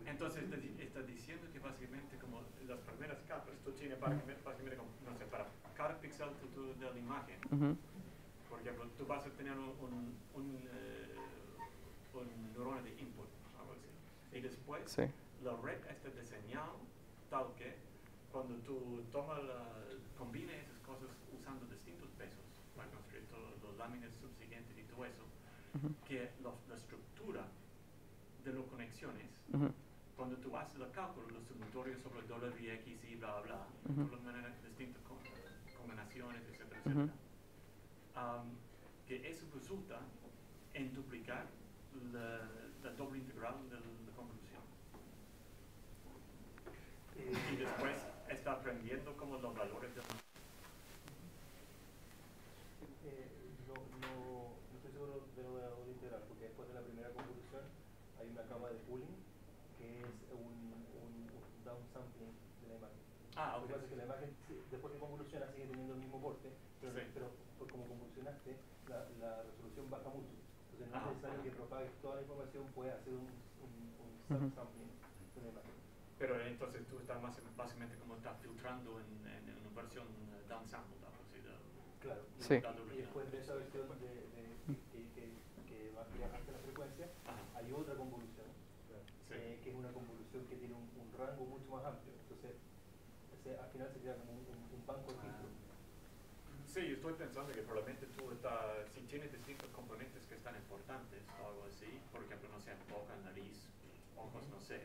[SPEAKER 4] Entonces, está diciendo que básicamente como las primeras capas, esto tiene básicamente como, no sé, para cada píxel de la imagen, por ejemplo, tú vas a tener un neurona de input, algo así. Y después, la red está diseñada tal que cuando tú combines esas cosas usando distintos pesos para construir todos los láminas subsiguientes y todo eso, que la estructura de las conexiones, cuando tú haces el cálculo, los sumitorios sobre WX y bla, bla, todas las maneras distintas combinaciones, etcétera, etcétera, que eso resulta en duplicar la doble integral de la convolución. Y después está aprendiendo como los valores de
[SPEAKER 1] no estoy seguro de lo de la doble integral, porque después de la primera convolución hay una capa de pooling que es un downsampling de la imagen. Lo que pasa es que la imagen, después que convoluciona, sigue teniendo el mismo porte, pero como convolucionaste, la resolución baja mucho. Entonces no es necesario que propagues toda la información, puedes hacer un subsampling de la imagen.
[SPEAKER 4] Pero entonces tú estás básicamente como estás filtrando en una versión downsample, así de...
[SPEAKER 1] Claro, y después de esa versión que va a crear la frecuencia, hay otra convolución, que es una convolución que tiene un rango mucho más amplio. Entonces, al final se crea como un banco de filtro.
[SPEAKER 4] Sí, yo estoy pensando que probablemente tú si tienes distintos componentes que están importantes o algo así, por ejemplo, no sé, boca, nariz, ojos, no sé,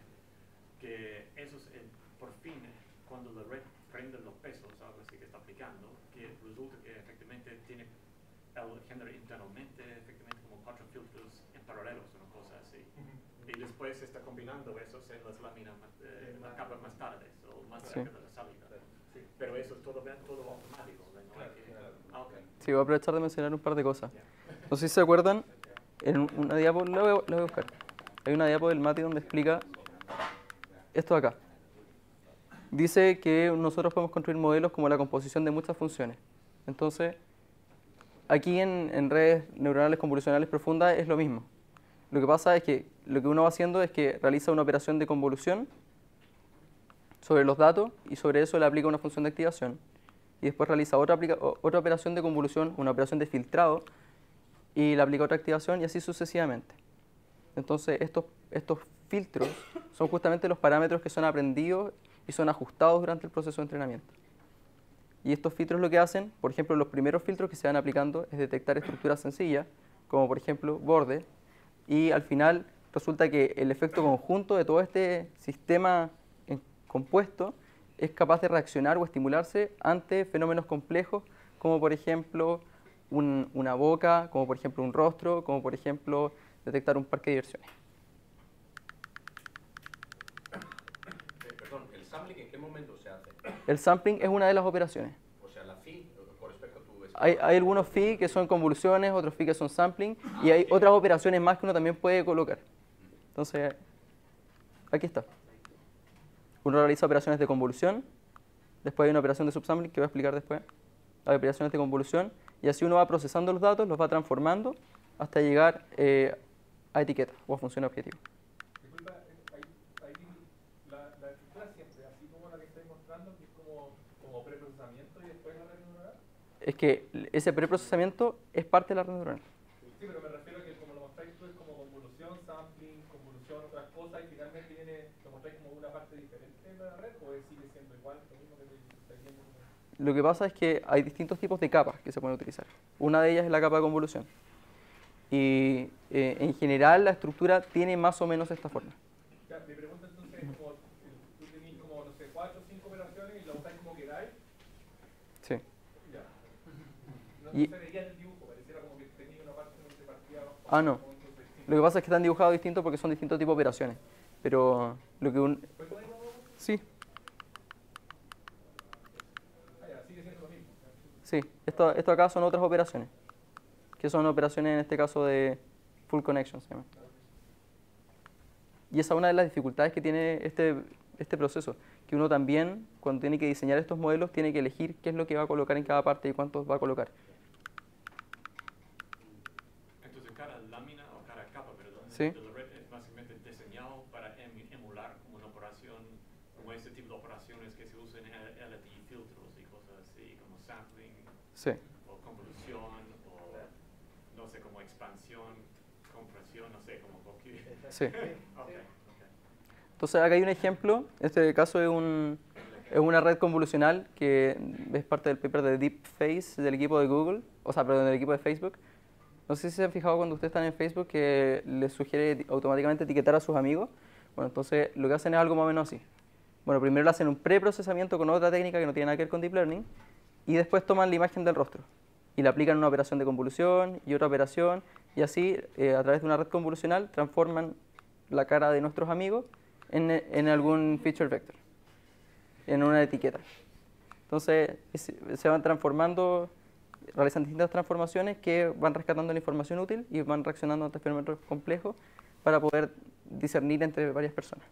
[SPEAKER 4] que esos, por fin, cuando la red prende los pesos, algo así que está aplicando, que resulta que efectivamente genera internamente efectivamente como 4 filtros en paralelo, una cosa así. Y después se está combinando esos en las láminas, las capas más tardes o más cerca de la salida. Pero eso es todo automático, ¿no?
[SPEAKER 3] Sí, voy a aprovechar de mencionar un par de cosas. No sé si se acuerdan, en una diapo, la voy a buscar. Hay una diapo del MATI donde explica esto de acá. Dice que nosotros podemos construir modelos como la composición de muchas funciones. Entonces, aquí en redes neuronales convolucionales profundas es lo mismo. Lo que pasa es que lo que uno va haciendo es que realiza una operación de convolución sobre los datos y sobre eso le aplica una función de activación. Y después realiza otra operación de convolución, una operación de filtrado, y le aplica otra activación y así sucesivamente. Entonces, estos filtros son justamente los parámetros que son aprendidos y son ajustados durante el proceso de entrenamiento. Y estos filtros lo que hacen, por ejemplo, los primeros filtros que se van aplicando es detectar estructuras sencillas, como por ejemplo borde, y al final resulta que el efecto conjunto de todo este sistema compuesto es capaz de reaccionar o estimularse ante fenómenos complejos, como por ejemplo una boca, como por ejemplo un rostro, como por ejemplo detectar un parque de diversiones.
[SPEAKER 8] Perdón, ¿el sampling en qué momento se hace?
[SPEAKER 3] El sampling es una de las operaciones.
[SPEAKER 8] O sea, la phi, con respecto a tu...
[SPEAKER 3] Hay algunos phi que son convoluciones, otros phi que son sampling, y hay otras operaciones más que uno también puede colocar. Entonces, aquí está. Uno realiza operaciones de convolución, después hay una operación de subsampling que voy a explicar después. Hay operaciones de convolución, y así uno va procesando los datos, los va transformando, hasta llegar a etiquetas o a funciones objetivas.
[SPEAKER 5] Disculpa, la estructura siempre, así como la que estáis mostrando, que es como preprocesamiento y después la red neuronal.
[SPEAKER 3] Es que ese preprocesamiento es parte de la red neuronal.
[SPEAKER 5] Sí, pero me refiero a que como lo mostráis tú es como convolución, sampling, convolución, otras cosas, y finalmente lo mostráis como una parte diferente de la red, o sigue siendo igual, lo mismo que estáis viendo.
[SPEAKER 3] Lo que pasa es que hay distintos tipos de capas que se pueden utilizar. Una de ellas es la capa de convolución. Y en general la estructura tiene más o menos esta forma.
[SPEAKER 5] Ya, mi pregunta entonces es como, tú tenés como, no sé, 4 o 5 operaciones y la usáis como queráis.
[SPEAKER 3] Sí.
[SPEAKER 5] Ya. No se veía en el dibujo, pareciera como que tenía una parte donde se partía.
[SPEAKER 3] No. Lo que pasa es que están dibujados distintos porque son distintos tipos de operaciones. Pero lo que Sí.
[SPEAKER 5] Sigue siendo lo mismo.
[SPEAKER 3] Sí, esto acá son otras operaciones. Que son operaciones en este caso de full connection, se llama. Y esa es una de las dificultades que tiene este proceso, que uno también, cuando tiene que diseñar estos modelos, tiene que elegir qué es lo que va a colocar en cada parte y cuántos va a colocar. Sí.
[SPEAKER 4] de la red es básicamente diseñado para emular como una operación, como ese tipo de operaciones que se usan en LTE filtros y cosas así, como sampling,
[SPEAKER 3] Sí.
[SPEAKER 4] o convolución, o no sé, como expansión, compresión, no sé, como cualquier.
[SPEAKER 3] Sí.
[SPEAKER 4] Okay.
[SPEAKER 3] Entonces acá hay un ejemplo, en este caso es una red convolucional que es parte del paper de DeepFace del equipo de Google, o sea, perdón, del equipo de Facebook. No sé si se han fijado cuando ustedes están en Facebook que les sugiere automáticamente etiquetar a sus amigos. Bueno, entonces lo que hacen es algo más o menos así. Bueno, primero le hacen un preprocesamiento con otra técnica que no tiene nada que ver con Deep Learning y después toman la imagen del rostro y le aplican una operación de convolución y otra operación y así a través de una red convolucional transforman la cara de nuestros amigos en algún feature vector, en una etiqueta. Entonces se van transformando, realizan distintas transformaciones que van rescatando la información útil y van reaccionando ante fenómenos complejos para poder discernir entre varias personas.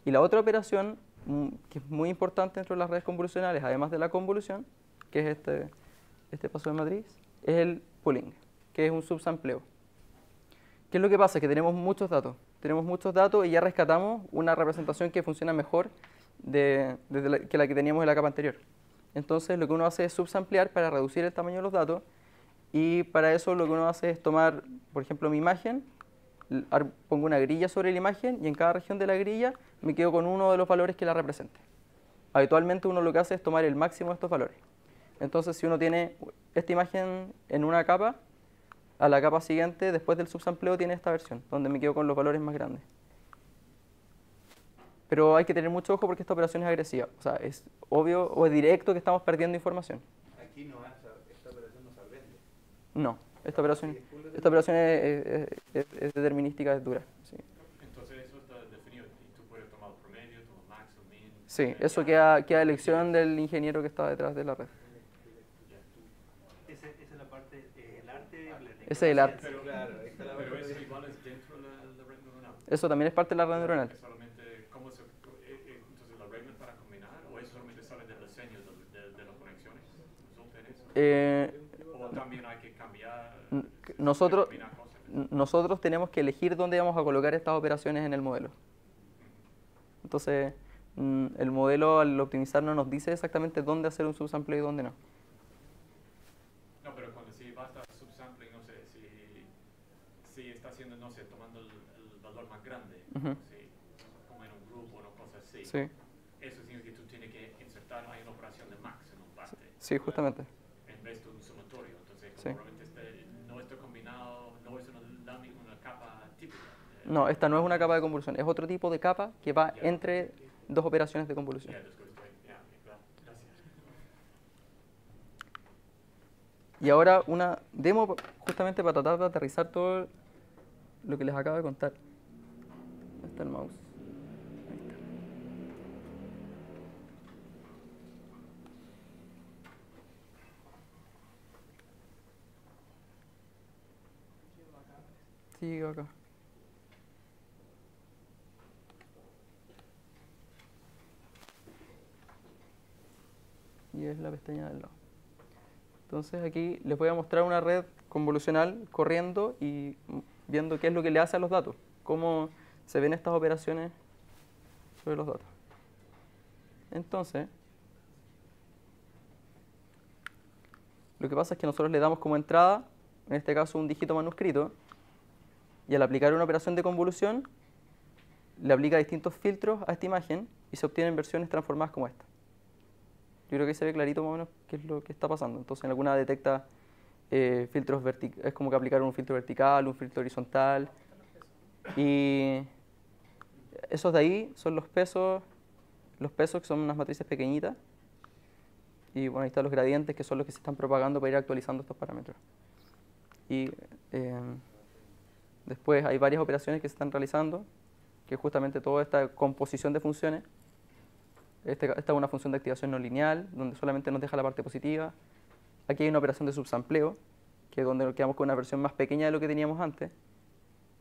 [SPEAKER 3] Y la otra operación, que es muy importante dentro de las redes convolucionales, además de la convolución, que es este paso de matriz, es el pooling, que es un subsampleo. ¿Qué es lo que pasa? Que tenemos muchos datos. Tenemos muchos datos y ya rescatamos una representación que funciona mejor que la que teníamos en la capa anterior. Entonces lo que uno hace es subsamplear para reducir el tamaño de los datos y para eso lo que uno hace es tomar, por ejemplo, mi imagen, pongo una grilla sobre la imagen y en cada región de la grilla me quedo con uno de los valores que la represente. Habitualmente uno lo que hace es tomar el máximo de estos valores. Entonces si uno tiene esta imagen en una capa, a la capa siguiente, después del subsampleo, tiene esta versión, donde me quedo con los valores más grandes. Pero hay que tener mucho ojo porque esta operación es agresiva. O sea, es obvio o es directo que estamos perdiendo información.
[SPEAKER 6] Aquí no es, esta operación no se aprende.
[SPEAKER 3] No, esta operación es determinística, es dura. Sí.
[SPEAKER 4] Entonces eso está definido y tú puedes tomar promedio, tomar max o min.
[SPEAKER 3] Sí, eso queda a elección del ingeniero que está detrás de la red.
[SPEAKER 1] Esa es la parte, el arte.
[SPEAKER 3] Ese es el arte.
[SPEAKER 4] Pero, pero eso igual es dentro de la red neuronal.
[SPEAKER 3] Eso también es parte de la red neuronal.
[SPEAKER 4] Es solamente cómo se, entonces la regla para combinar o eso solamente sale del diseño de las conexiones. ¿Resulta en eso? O también hay que cambiar.
[SPEAKER 3] Nosotros tenemos que elegir dónde vamos a colocar estas operaciones en el modelo. Entonces, el modelo al optimizar no nos dice exactamente dónde hacer un subsample y dónde no.
[SPEAKER 4] No, pero cuando si basta subsampling, no sé, si está haciendo, no sé, tomando el valor más grande, como en un grupo o una cosa así,
[SPEAKER 3] Sí.
[SPEAKER 4] eso significa que tú tienes que insertar, hay una operación de max en un parte.
[SPEAKER 3] Sí, justamente.
[SPEAKER 4] En vez de un sumatorio, entonces
[SPEAKER 3] Sí.
[SPEAKER 4] probablemente no está combinado, no es una capa típica.
[SPEAKER 3] No, esta no es una capa de convolución, es otro tipo de capa que va entre dos operaciones de convolución.
[SPEAKER 4] Claro, gracias.
[SPEAKER 3] Y ahora una demo justamente para tratar de aterrizar todo lo que les acabo de contar. ¿Dónde está el mouse? Ahí está. Sigo acá. Y es la pestaña del lado. Entonces aquí les voy a mostrar una red convolucional corriendo y viendo qué es lo que le hace a los datos, cómo se ven estas operaciones sobre los datos. Entonces, lo que pasa es que nosotros le damos como entrada, en este caso un dígito manuscrito, y al aplicar una operación de convolución, le aplica distintos filtros a esta imagen y se obtienen versiones transformadas como esta. Yo creo que ahí se ve clarito más o menos qué es lo que está pasando. Entonces en alguna detecta filtros verticales, es como que aplicar un filtro vertical, un filtro horizontal. Y esos de ahí son los pesos que son unas matrices pequeñitas. Y bueno, ahí están los gradientes que son los que se están propagando para ir actualizando estos parámetros. Y después hay varias operaciones que se están realizando, que es justamente toda esta composición de funciones. Esta es una función de activación no lineal, donde solamente nos deja la parte positiva. Aquí hay una operación de subsampleo, que es donde nos quedamos con una versión más pequeña de lo que teníamos antes.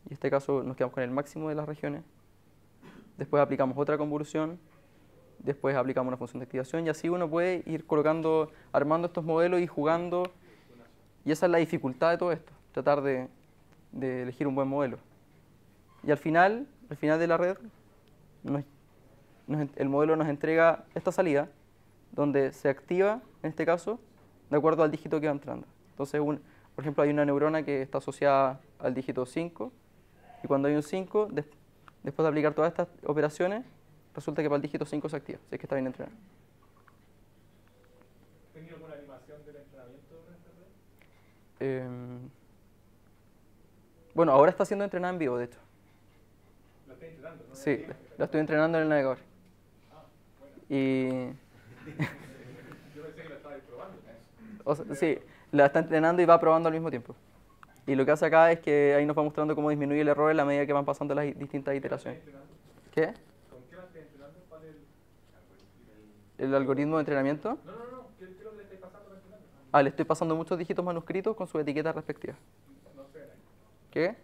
[SPEAKER 3] Y en este caso nos quedamos con el máximo de las regiones. Después aplicamos otra convolución. Después aplicamos una función de activación. Y así uno puede ir armando estos modelos y jugando. Y esa es la dificultad de todo esto. Tratar de de elegir un buen modelo. Y al final de la red, el modelo nos entrega esta salida, donde se activa, en este caso, de acuerdo al dígito que va entrando. Entonces, por ejemplo, hay una neurona que está asociada al dígito 5, y cuando hay un 5, después de aplicar todas estas operaciones, resulta que para el dígito 5 se activa, si es que está bien entrenado.
[SPEAKER 5] ¿Tenía alguna animación del entrenamiento de esta red?
[SPEAKER 3] Bueno, ahora está siendo entrenada en vivo, de hecho.
[SPEAKER 5] ¿La estoy entrenando? ¿No?
[SPEAKER 3] Sí, la estoy entrenando en el navegador.
[SPEAKER 5] Ah, bueno.
[SPEAKER 3] Y...
[SPEAKER 5] Yo pensé que la estabais probando.
[SPEAKER 3] O sea, sí, la está entrenando y va probando al mismo tiempo. Y lo que hace acá es que ahí nos va mostrando cómo disminuye el error en la medida que van pasando las distintas iteraciones. ¿Qué?
[SPEAKER 5] ¿Con qué la estoy entrenando? ¿Cuál es
[SPEAKER 3] ¿El algoritmo de entrenamiento?
[SPEAKER 5] No. ¿Qué es lo que le estáis pasando para entrenando?
[SPEAKER 3] Ah, le estoy pasando muchos dígitos manuscritos con sus etiquetas respectivas.
[SPEAKER 5] No sé.
[SPEAKER 3] ¿Qué?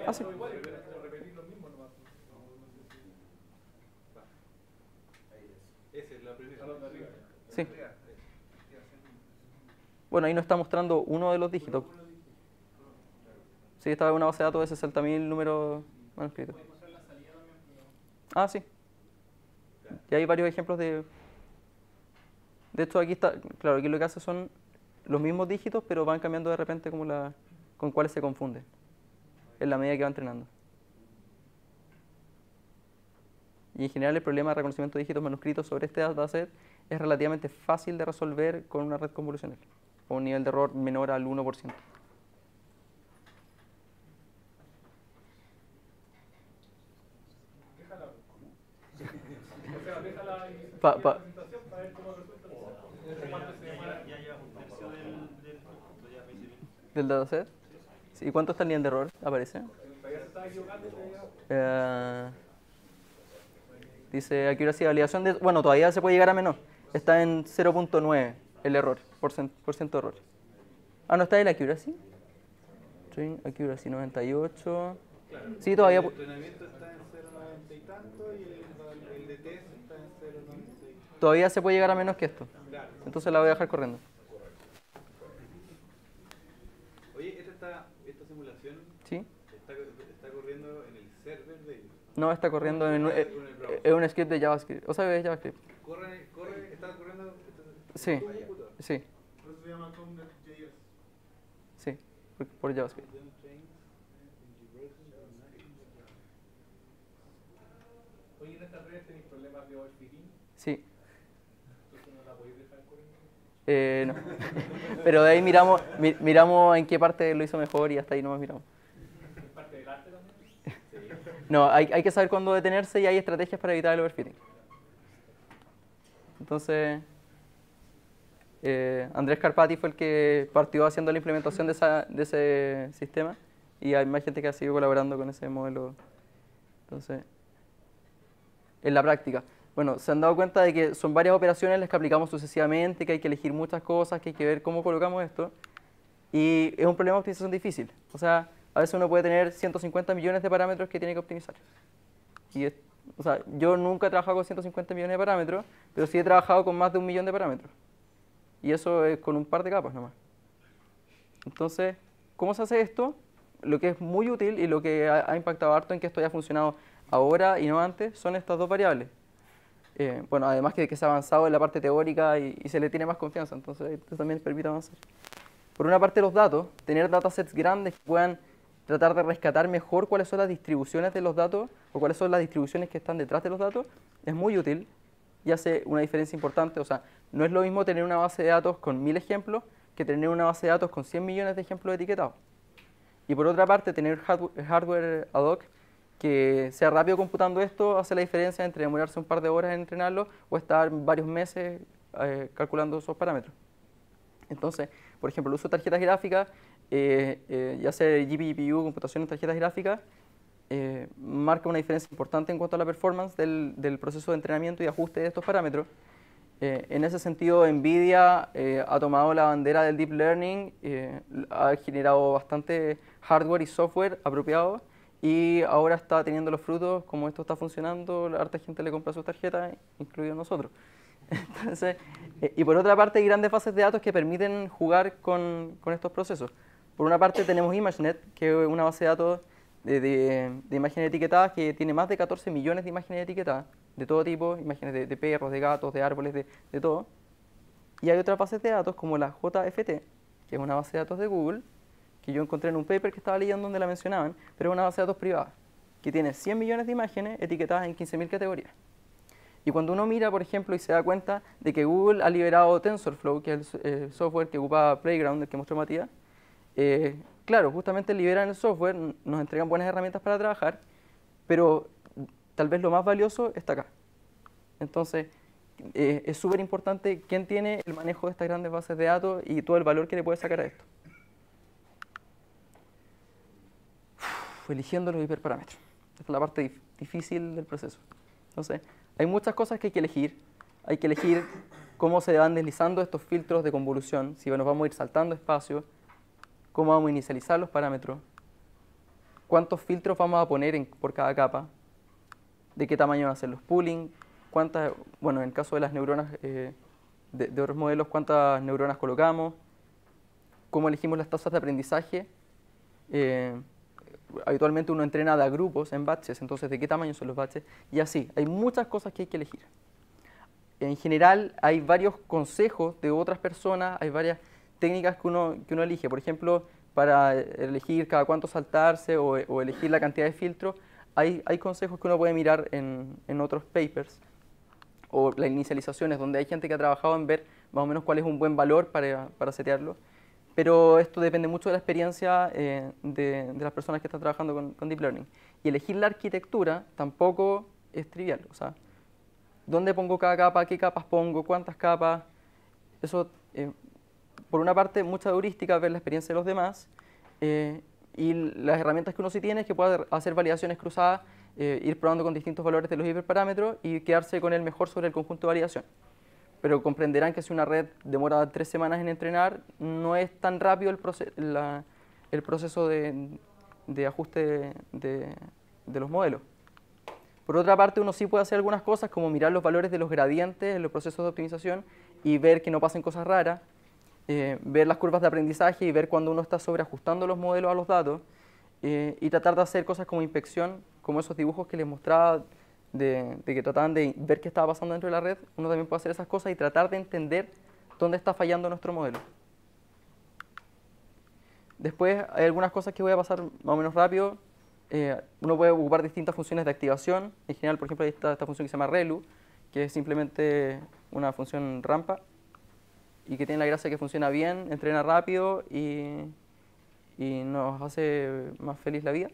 [SPEAKER 5] Ah,
[SPEAKER 3] sí.
[SPEAKER 5] igual, pero repetir lo mismo nomás.
[SPEAKER 1] Esa es la primera.
[SPEAKER 3] Sí. Bueno, ahí nos está mostrando uno de los dígitos. Sí, esta es una base de datos de 60.000 números manuscritos. Ah, sí. Y hay varios ejemplos de... De hecho, aquí está... Claro, aquí lo que hace son los mismos dígitos, pero van cambiando de repente como con cuáles se confunden en la medida que va entrenando. Y en general el problema de reconocimiento de dígitos manuscritos sobre este dataset es relativamente fácil de resolver con una red convolucional, con un nivel de error menor al 1%.
[SPEAKER 5] Déjala. O sea, déjala y
[SPEAKER 3] Pa-
[SPEAKER 5] la
[SPEAKER 3] pa-
[SPEAKER 5] presentación para ver cómo resulta el resultado. ¿Cuánto se demora?
[SPEAKER 4] Ya llevas un tercio del conjunto, ya me dice bien.
[SPEAKER 3] ¿Del dataset? Sí, ¿y cuánto está el nivel de error? ¿Aparece?
[SPEAKER 5] Todavía se está equivocando. Todavía.
[SPEAKER 3] Dice accuracy de validación de... Bueno, todavía se puede llegar a menos. Está en 0.9 el error, por ciento de error. Ah, ¿no está el accuracy? String accuracy 98. Sí, todavía...
[SPEAKER 1] El entrenamiento está en 0.90 y tanto y el de test está en 0.90.
[SPEAKER 3] Todavía se puede llegar a menos que esto.
[SPEAKER 1] Claro.
[SPEAKER 3] Entonces la voy a dejar corriendo.
[SPEAKER 1] Oye, esta simulación
[SPEAKER 3] ¿Sí?
[SPEAKER 1] está corriendo en el server de ellos.
[SPEAKER 3] No, está corriendo en un script de JavaScript. O sea, es JavaScript.
[SPEAKER 1] Está corriendo.
[SPEAKER 3] Sí, sí,
[SPEAKER 1] Por eso se llama Conda.js.
[SPEAKER 3] sí, por JavaScript.
[SPEAKER 5] Oye, en estas redes tenéis problemas de overfitting.
[SPEAKER 3] Sí.
[SPEAKER 5] Entonces no la podéis dejar corriendo.
[SPEAKER 3] No. Pero de ahí miramos en qué parte lo hizo mejor y hasta ahí nomás miramos.
[SPEAKER 5] ¿Es parte del arte también?
[SPEAKER 3] No, hay que saber cuándo detenerse y hay estrategias para evitar el overfitting. Entonces, Andrés Carpati fue el que partió haciendo la implementación de ese sistema y hay más gente que ha seguido colaborando con ese modelo. Entonces, en la práctica. Bueno, se han dado cuenta de que son varias operaciones las que aplicamos sucesivamente, que hay que elegir muchas cosas, que hay que ver cómo colocamos esto. Y es un problema de optimización difícil. O sea, a veces uno puede tener 150 millones de parámetros que tiene que optimizar. O sea, yo nunca he trabajado con 150 millones de parámetros, pero sí he trabajado con más de 1 millón de parámetros. Y eso es con un par de capas nomás. Entonces, ¿cómo se hace esto? Lo que es muy útil y lo que ha impactado harto en que esto haya funcionado ahora y no antes son estas dos variables. Bueno, además que se ha avanzado en la parte teórica y se le tiene más confianza, entonces esto también permite avanzar. Por una parte los datos, tener datasets grandes que puedan tratar de rescatar mejor cuáles son las distribuciones de los datos o cuáles son las distribuciones que están detrás de los datos, es muy útil y hace una diferencia importante. O sea, no es lo mismo tener una base de datos con 1000 ejemplos que tener una base de datos con 100 millones de ejemplos etiquetados. Y por otra parte, tener hardware ad hoc que sea rápido computando esto hace la diferencia entre demorarse un par de horas en entrenarlo o estar varios meses calculando esos parámetros. Entonces, por ejemplo, el uso de tarjetas gráficas, ya sea GPU, computación en tarjetas gráficas, marca una diferencia importante en cuanto a la performance del proceso de entrenamiento y ajuste de estos parámetros. En ese sentido, NVIDIA ha tomado la bandera del Deep Learning, ha generado bastante hardware y software apropiado y ahora está teniendo los frutos. Como esto está funcionando, la harta gente le compra sus tarjetas, incluidos nosotros. Entonces, y por otra parte hay grandes bases de datos que permiten jugar con estos procesos. Por una parte tenemos ImageNet, que es una base de datos de imágenes etiquetadas que tiene más de 14 millones de imágenes etiquetadas, de todo tipo, imágenes de perros, de gatos, de árboles, de todo. Y hay otras bases de datos como la JFT, que es una base de datos de Google, que yo encontré en un paper que estaba leyendo donde la mencionaban, pero es una base de datos privada, que tiene 100 millones de imágenes etiquetadas en 15.000 categorías. Y cuando uno mira, por ejemplo, y se da cuenta de que Google ha liberado TensorFlow, que es el software que ocupa Playground, el que mostró Matías, claro, justamente liberan el software, nos entregan buenas herramientas para trabajar, pero tal vez lo más valioso está acá. Entonces, es súper importante quién tiene el manejo de estas grandes bases de datos y todo el valor que le puede sacar a esto. Eligiendo los hiperparámetros. Esta es la parte difícil del proceso. Entonces, hay muchas cosas que hay que elegir. Hay que elegir cómo se van deslizando estos filtros de convolución, si nos vamos a ir saltando espacios, cómo vamos a inicializar los parámetros, cuántos filtros vamos a poner por cada capa, de qué tamaño van a ser los pooling, cuántas, bueno, en el caso de las neuronas de otros modelos, cuántas neuronas colocamos, cómo elegimos las tasas de aprendizaje. Habitualmente uno entrena de grupos en batches, entonces de qué tamaño son los batches, y así, hay muchas cosas que hay que elegir. En general hay varios consejos de otras personas, hay varias técnicas que uno elige, por ejemplo, para elegir cada cuánto saltarse o elegir la cantidad de filtros, hay consejos que uno puede mirar en otros papers, o las inicializaciones, donde hay gente que ha trabajado en ver más o menos cuál es un buen valor para setearlo. Pero esto depende mucho de la experiencia de las personas que están trabajando con Deep Learning. Y elegir la arquitectura tampoco es trivial. O sea, ¿dónde pongo cada capa? ¿Qué capas pongo? ¿Cuántas capas? Eso, por una parte, mucha heurística, ver la experiencia de los demás. Y las herramientas que uno sí tiene es que pueda hacer validaciones cruzadas, ir probando con distintos valores de los hiperparámetros y quedarse con el mejor sobre el conjunto de validación. Pero comprenderán que si una red demora 3 semanas en entrenar, no es tan rápido el proceso de ajuste de los modelos. Por otra parte, uno sí puede hacer algunas cosas, como mirar los valores de los gradientes en los procesos de optimización y ver que no pasen cosas raras, ver las curvas de aprendizaje y ver cuando uno está sobreajustando los modelos a los datos, y tratar de hacer cosas como inspección, como esos dibujos que les mostraba, de que trataban de ver qué estaba pasando dentro de la red. Uno también puede hacer esas cosas y tratar de entender dónde está fallando nuestro modelo. Después hay algunas cosas que voy a pasar más o menos rápido. Uno puede ocupar distintas funciones de activación. En general, por ejemplo, está esta función que se llama ReLU, que es simplemente una función rampa y que tiene la gracia de que funciona bien, entrena rápido y nos hace más feliz la vida.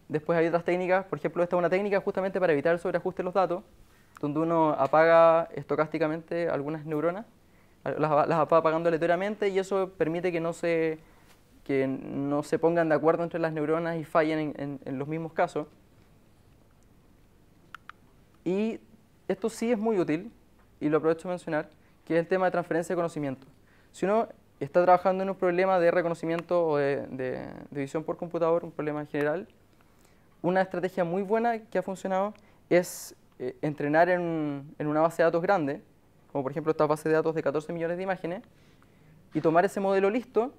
[SPEAKER 3] Después hay otras técnicas, por ejemplo, esta es una técnica justamente para evitar el sobreajuste de los datos, donde uno apaga estocásticamente algunas neuronas, las apaga apagando aleatoriamente, y eso permite que no se pongan de acuerdo entre las neuronas y fallen en los mismos casos. Y esto sí es muy útil, y lo aprovecho de mencionar, que es el tema de transferencia de conocimiento. Si uno está trabajando en un problema de reconocimiento o de visión por computador, un problema en general, una estrategia muy buena que ha funcionado es entrenar en una base de datos grande, como por ejemplo esta base de datos de 14 millones de imágenes, y tomar ese modelo listo,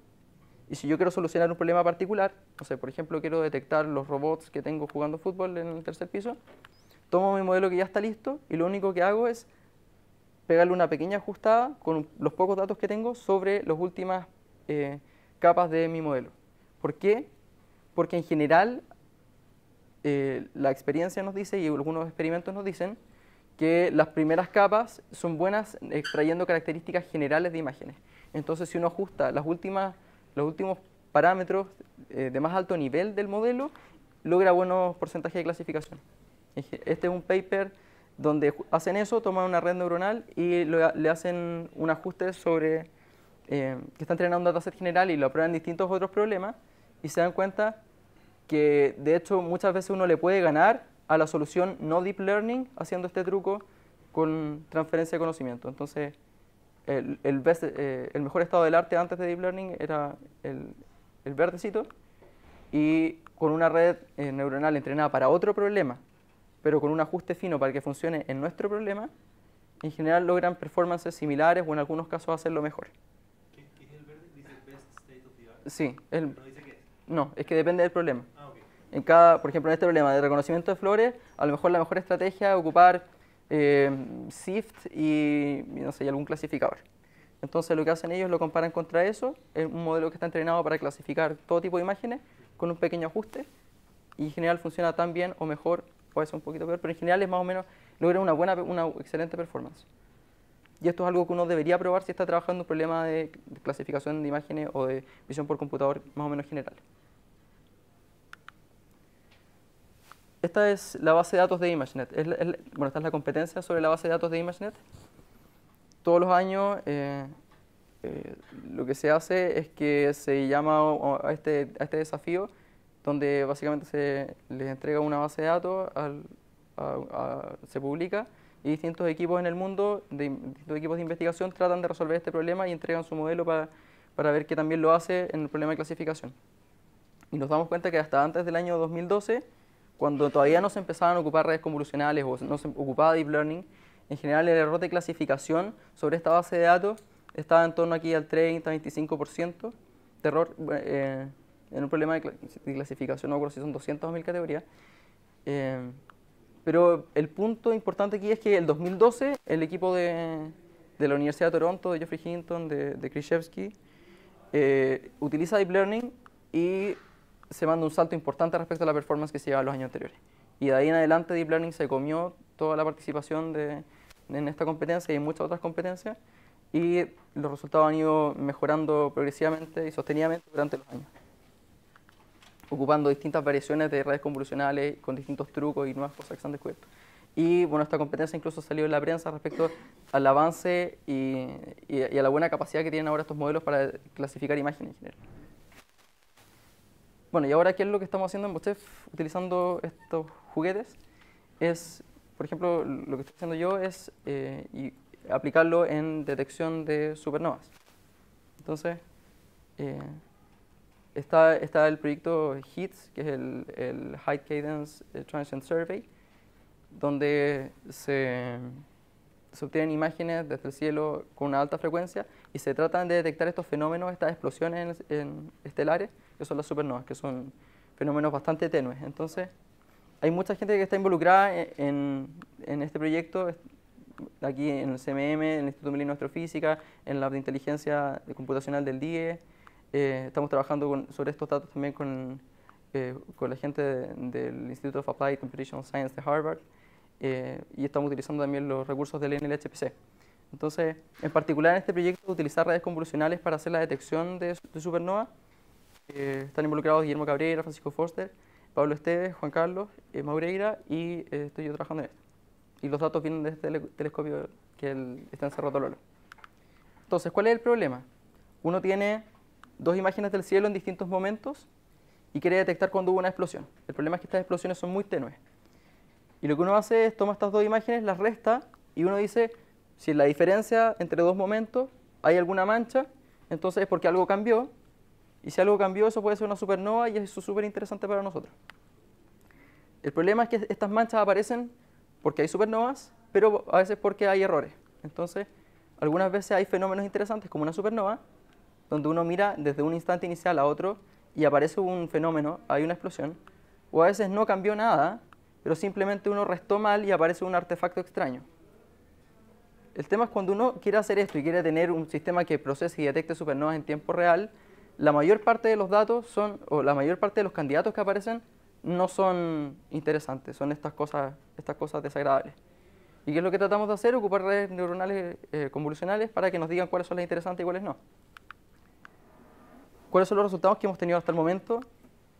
[SPEAKER 3] y si yo quiero solucionar un problema particular, no sé, por ejemplo quiero detectar los robots que tengo jugando fútbol en el tercer piso, tomo mi modelo que ya está listo y lo único que hago es pegarle una pequeña ajustada con los pocos datos que tengo sobre las últimas capas de mi modelo. ¿Por qué? Porque en general la experiencia nos dice, y algunos experimentos nos dicen, que las primeras capas son buenas extrayendo características generales de imágenes. Entonces, si uno ajusta los últimos parámetros de más alto nivel del modelo, logra buenos porcentajes de clasificación. Este es un paper donde hacen eso, toman una red neuronal y le hacen un ajuste sobre que está entrenando un dataset general y lo prueban distintos otros problemas y se dan cuenta que de hecho muchas veces uno le puede ganar a la solución no deep learning haciendo este truco con transferencia de conocimiento. Entonces, el mejor estado del arte antes de deep learning era el verdecito, y con una red neuronal entrenada para otro problema, pero con un ajuste fino para que funcione en nuestro problema, en general logran performances similares o en algunos casos hacerlo mejor.
[SPEAKER 1] ¿Qué es el verde? Dice best state of the art.
[SPEAKER 3] Sí.
[SPEAKER 1] ¿No dice qué es?
[SPEAKER 3] No, es que depende del problema.
[SPEAKER 1] Ah, ok.
[SPEAKER 3] En cada, por ejemplo, en este problema de reconocimiento de flores, a lo mejor la mejor estrategia es ocupar SIFT y no sé, y algún clasificador. Entonces lo que hacen ellos lo comparan contra eso, es un modelo que está entrenado para clasificar todo tipo de imágenes con un pequeño ajuste y en general funciona tan bien o mejor, puede ser un poquito peor, pero en general es más o menos, logra una excelente performance. Y esto es algo que uno debería probar si está trabajando un problema de clasificación de imágenes o de visión por computador más o menos general. Esta es la base de datos de ImageNet. Bueno, esta es la competencia sobre la base de datos de ImageNet. Todos los años lo que se hace es que se llama a este desafío, donde básicamente se les entrega una base de datos, se publica, y distintos equipos en el mundo, distintos equipos de investigación, tratan de resolver este problema y entregan su modelo para ver que también lo hace en el problema de clasificación. Y nos damos cuenta que hasta antes del año 2012, cuando todavía no se empezaban a ocupar redes convolucionales o no se ocupaba Deep Learning, en general el error de clasificación sobre esta base de datos estaba en torno aquí al 30-25% de error en un problema de clasificación, no recuerdo si son 200 o 1000 categorías. Pero el punto importante aquí es que el 2012 el equipo de la Universidad de Toronto, de Geoffrey Hinton, de Krzyzewski, utiliza Deep Learning y se manda un salto importante respecto a la performance que se llevaba los años anteriores. Y de ahí en adelante Deep Learning se comió toda la participación en esta competencia y en muchas otras competencias, y los resultados han ido mejorando progresivamente y sostenidamente durante los años, ocupando distintas variaciones de redes convolucionales con distintos trucos y nuevas cosas que se han descubierto. Y bueno, esta competencia incluso salió en la prensa respecto al avance y a la buena capacidad que tienen ahora estos modelos para clasificar imágenes en general. Bueno, y ahora, ¿qué es lo que estamos haciendo en Bochef utilizando estos juguetes? Es, por ejemplo, lo que estoy haciendo yo es aplicarlo en detección de supernovas. Entonces, está el proyecto HEATS, que es el High Cadence Transient Survey, donde se obtienen imágenes desde el cielo con una alta frecuencia y se tratan de detectar estos fenómenos, estas explosiones estelares, que son las supernovas, que son fenómenos bastante tenues. Entonces, hay mucha gente que está involucrada en este proyecto, aquí en el CMM, en el Instituto Millennium de Astrofísica, en el Lab de Inteligencia Computacional del DIE. Estamos trabajando sobre estos datos también con la gente del Institute of Applied Computational Science de Harvard, y estamos utilizando también los recursos del NLHPC. Entonces, en particular en este proyecto, utilizar redes convolucionales para hacer la detección de supernovas, están involucrados Guillermo Cabrera, Francisco Forster, Pablo Esteves, Juan Carlos, Maureira, y estoy yo trabajando en esto. Y los datos vienen de este telescopio que está en Cerro Tololo. Entonces, ¿cuál es el problema? Uno tiene dos imágenes del cielo en distintos momentos y quiere detectar cuando hubo una explosión. El problema es que estas explosiones son muy tenues. Y lo que uno hace es toma estas dos imágenes, las resta, y uno dice, si en la diferencia entre dos momentos hay alguna mancha, entonces es porque algo cambió, y si algo cambió, eso puede ser una supernova, y eso es súper interesante para nosotros. El problema es que estas manchas aparecen porque hay supernovas, pero a veces porque hay errores. Entonces, algunas veces hay fenómenos interesantes como una supernova, donde uno mira desde un instante inicial a otro y aparece un fenómeno, hay una explosión, o a veces no cambió nada, pero simplemente uno restó mal y aparece un artefacto extraño. El tema es cuando uno quiere hacer esto y quiere tener un sistema que procese y detecte supernovas en tiempo real, la mayor parte de los datos o la mayor parte de los candidatos que aparecen no son interesantes, son estas cosas desagradables. ¿Y qué es lo que tratamos de hacer? Ocupar redes neuronales convolucionales para que nos digan cuáles son las interesantes y cuáles no. ¿Cuáles son los resultados que hemos tenido hasta el momento?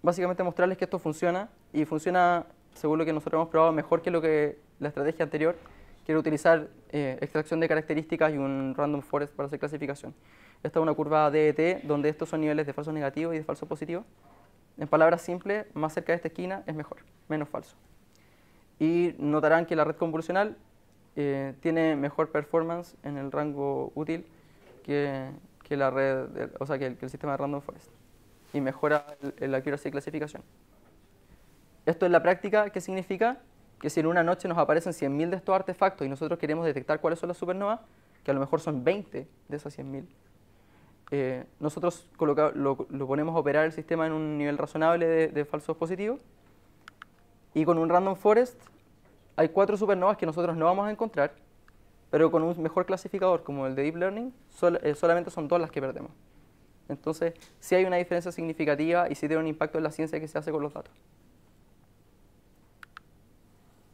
[SPEAKER 3] Básicamente mostrarles que esto funciona, y funciona, según lo que nosotros hemos probado, mejor que la estrategia anterior, que era utilizar extracción de características y un random forest para hacer clasificación. Esta es una curva DET, donde estos son niveles de falso negativo y de falso positivo. En palabras simples, más cerca de esta esquina es mejor, menos falso. Y notarán que la red convolucional tiene mejor performance en el rango útil que la red, que el sistema de random forest, y mejora la accuracy de clasificación. Esto en la práctica, ¿qué significa? Que si en una noche nos aparecen 100.000 de estos artefactos y nosotros queremos detectar cuáles son las supernovas, que a lo mejor son 20 de esas 100.000, nosotros lo ponemos a operar el sistema en un nivel razonable de falsos positivos. Y con un random forest hay 4 supernovas que nosotros no vamos a encontrar, pero con un mejor clasificador como el de Deep Learning, solamente son 2 las que perdemos. Entonces, sí hay una diferencia significativa y sí tiene un impacto en la ciencia que se hace con los datos.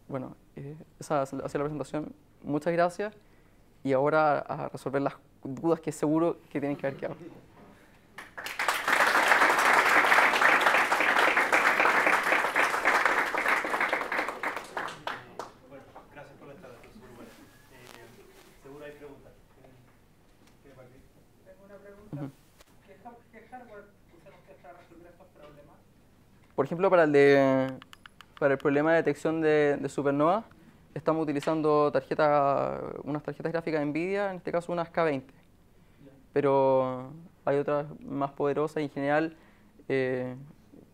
[SPEAKER 3] Bueno, esa ha sido la presentación. Muchas gracias. Y ahora a resolver las dudas que seguro que tienen que haber quedado.
[SPEAKER 1] Bueno, gracias por la charla, súper buena. Seguro hay preguntas. ¿Quiere partir?
[SPEAKER 5] Tengo una pregunta. ¿Qué hardware usan ustedes para resolver estos problemas?
[SPEAKER 3] Por ejemplo, para el problema de detección de supernova, estamos utilizando unas tarjetas gráficas NVIDIA, en este caso unas K20. Pero hay otras más poderosas y en general, pero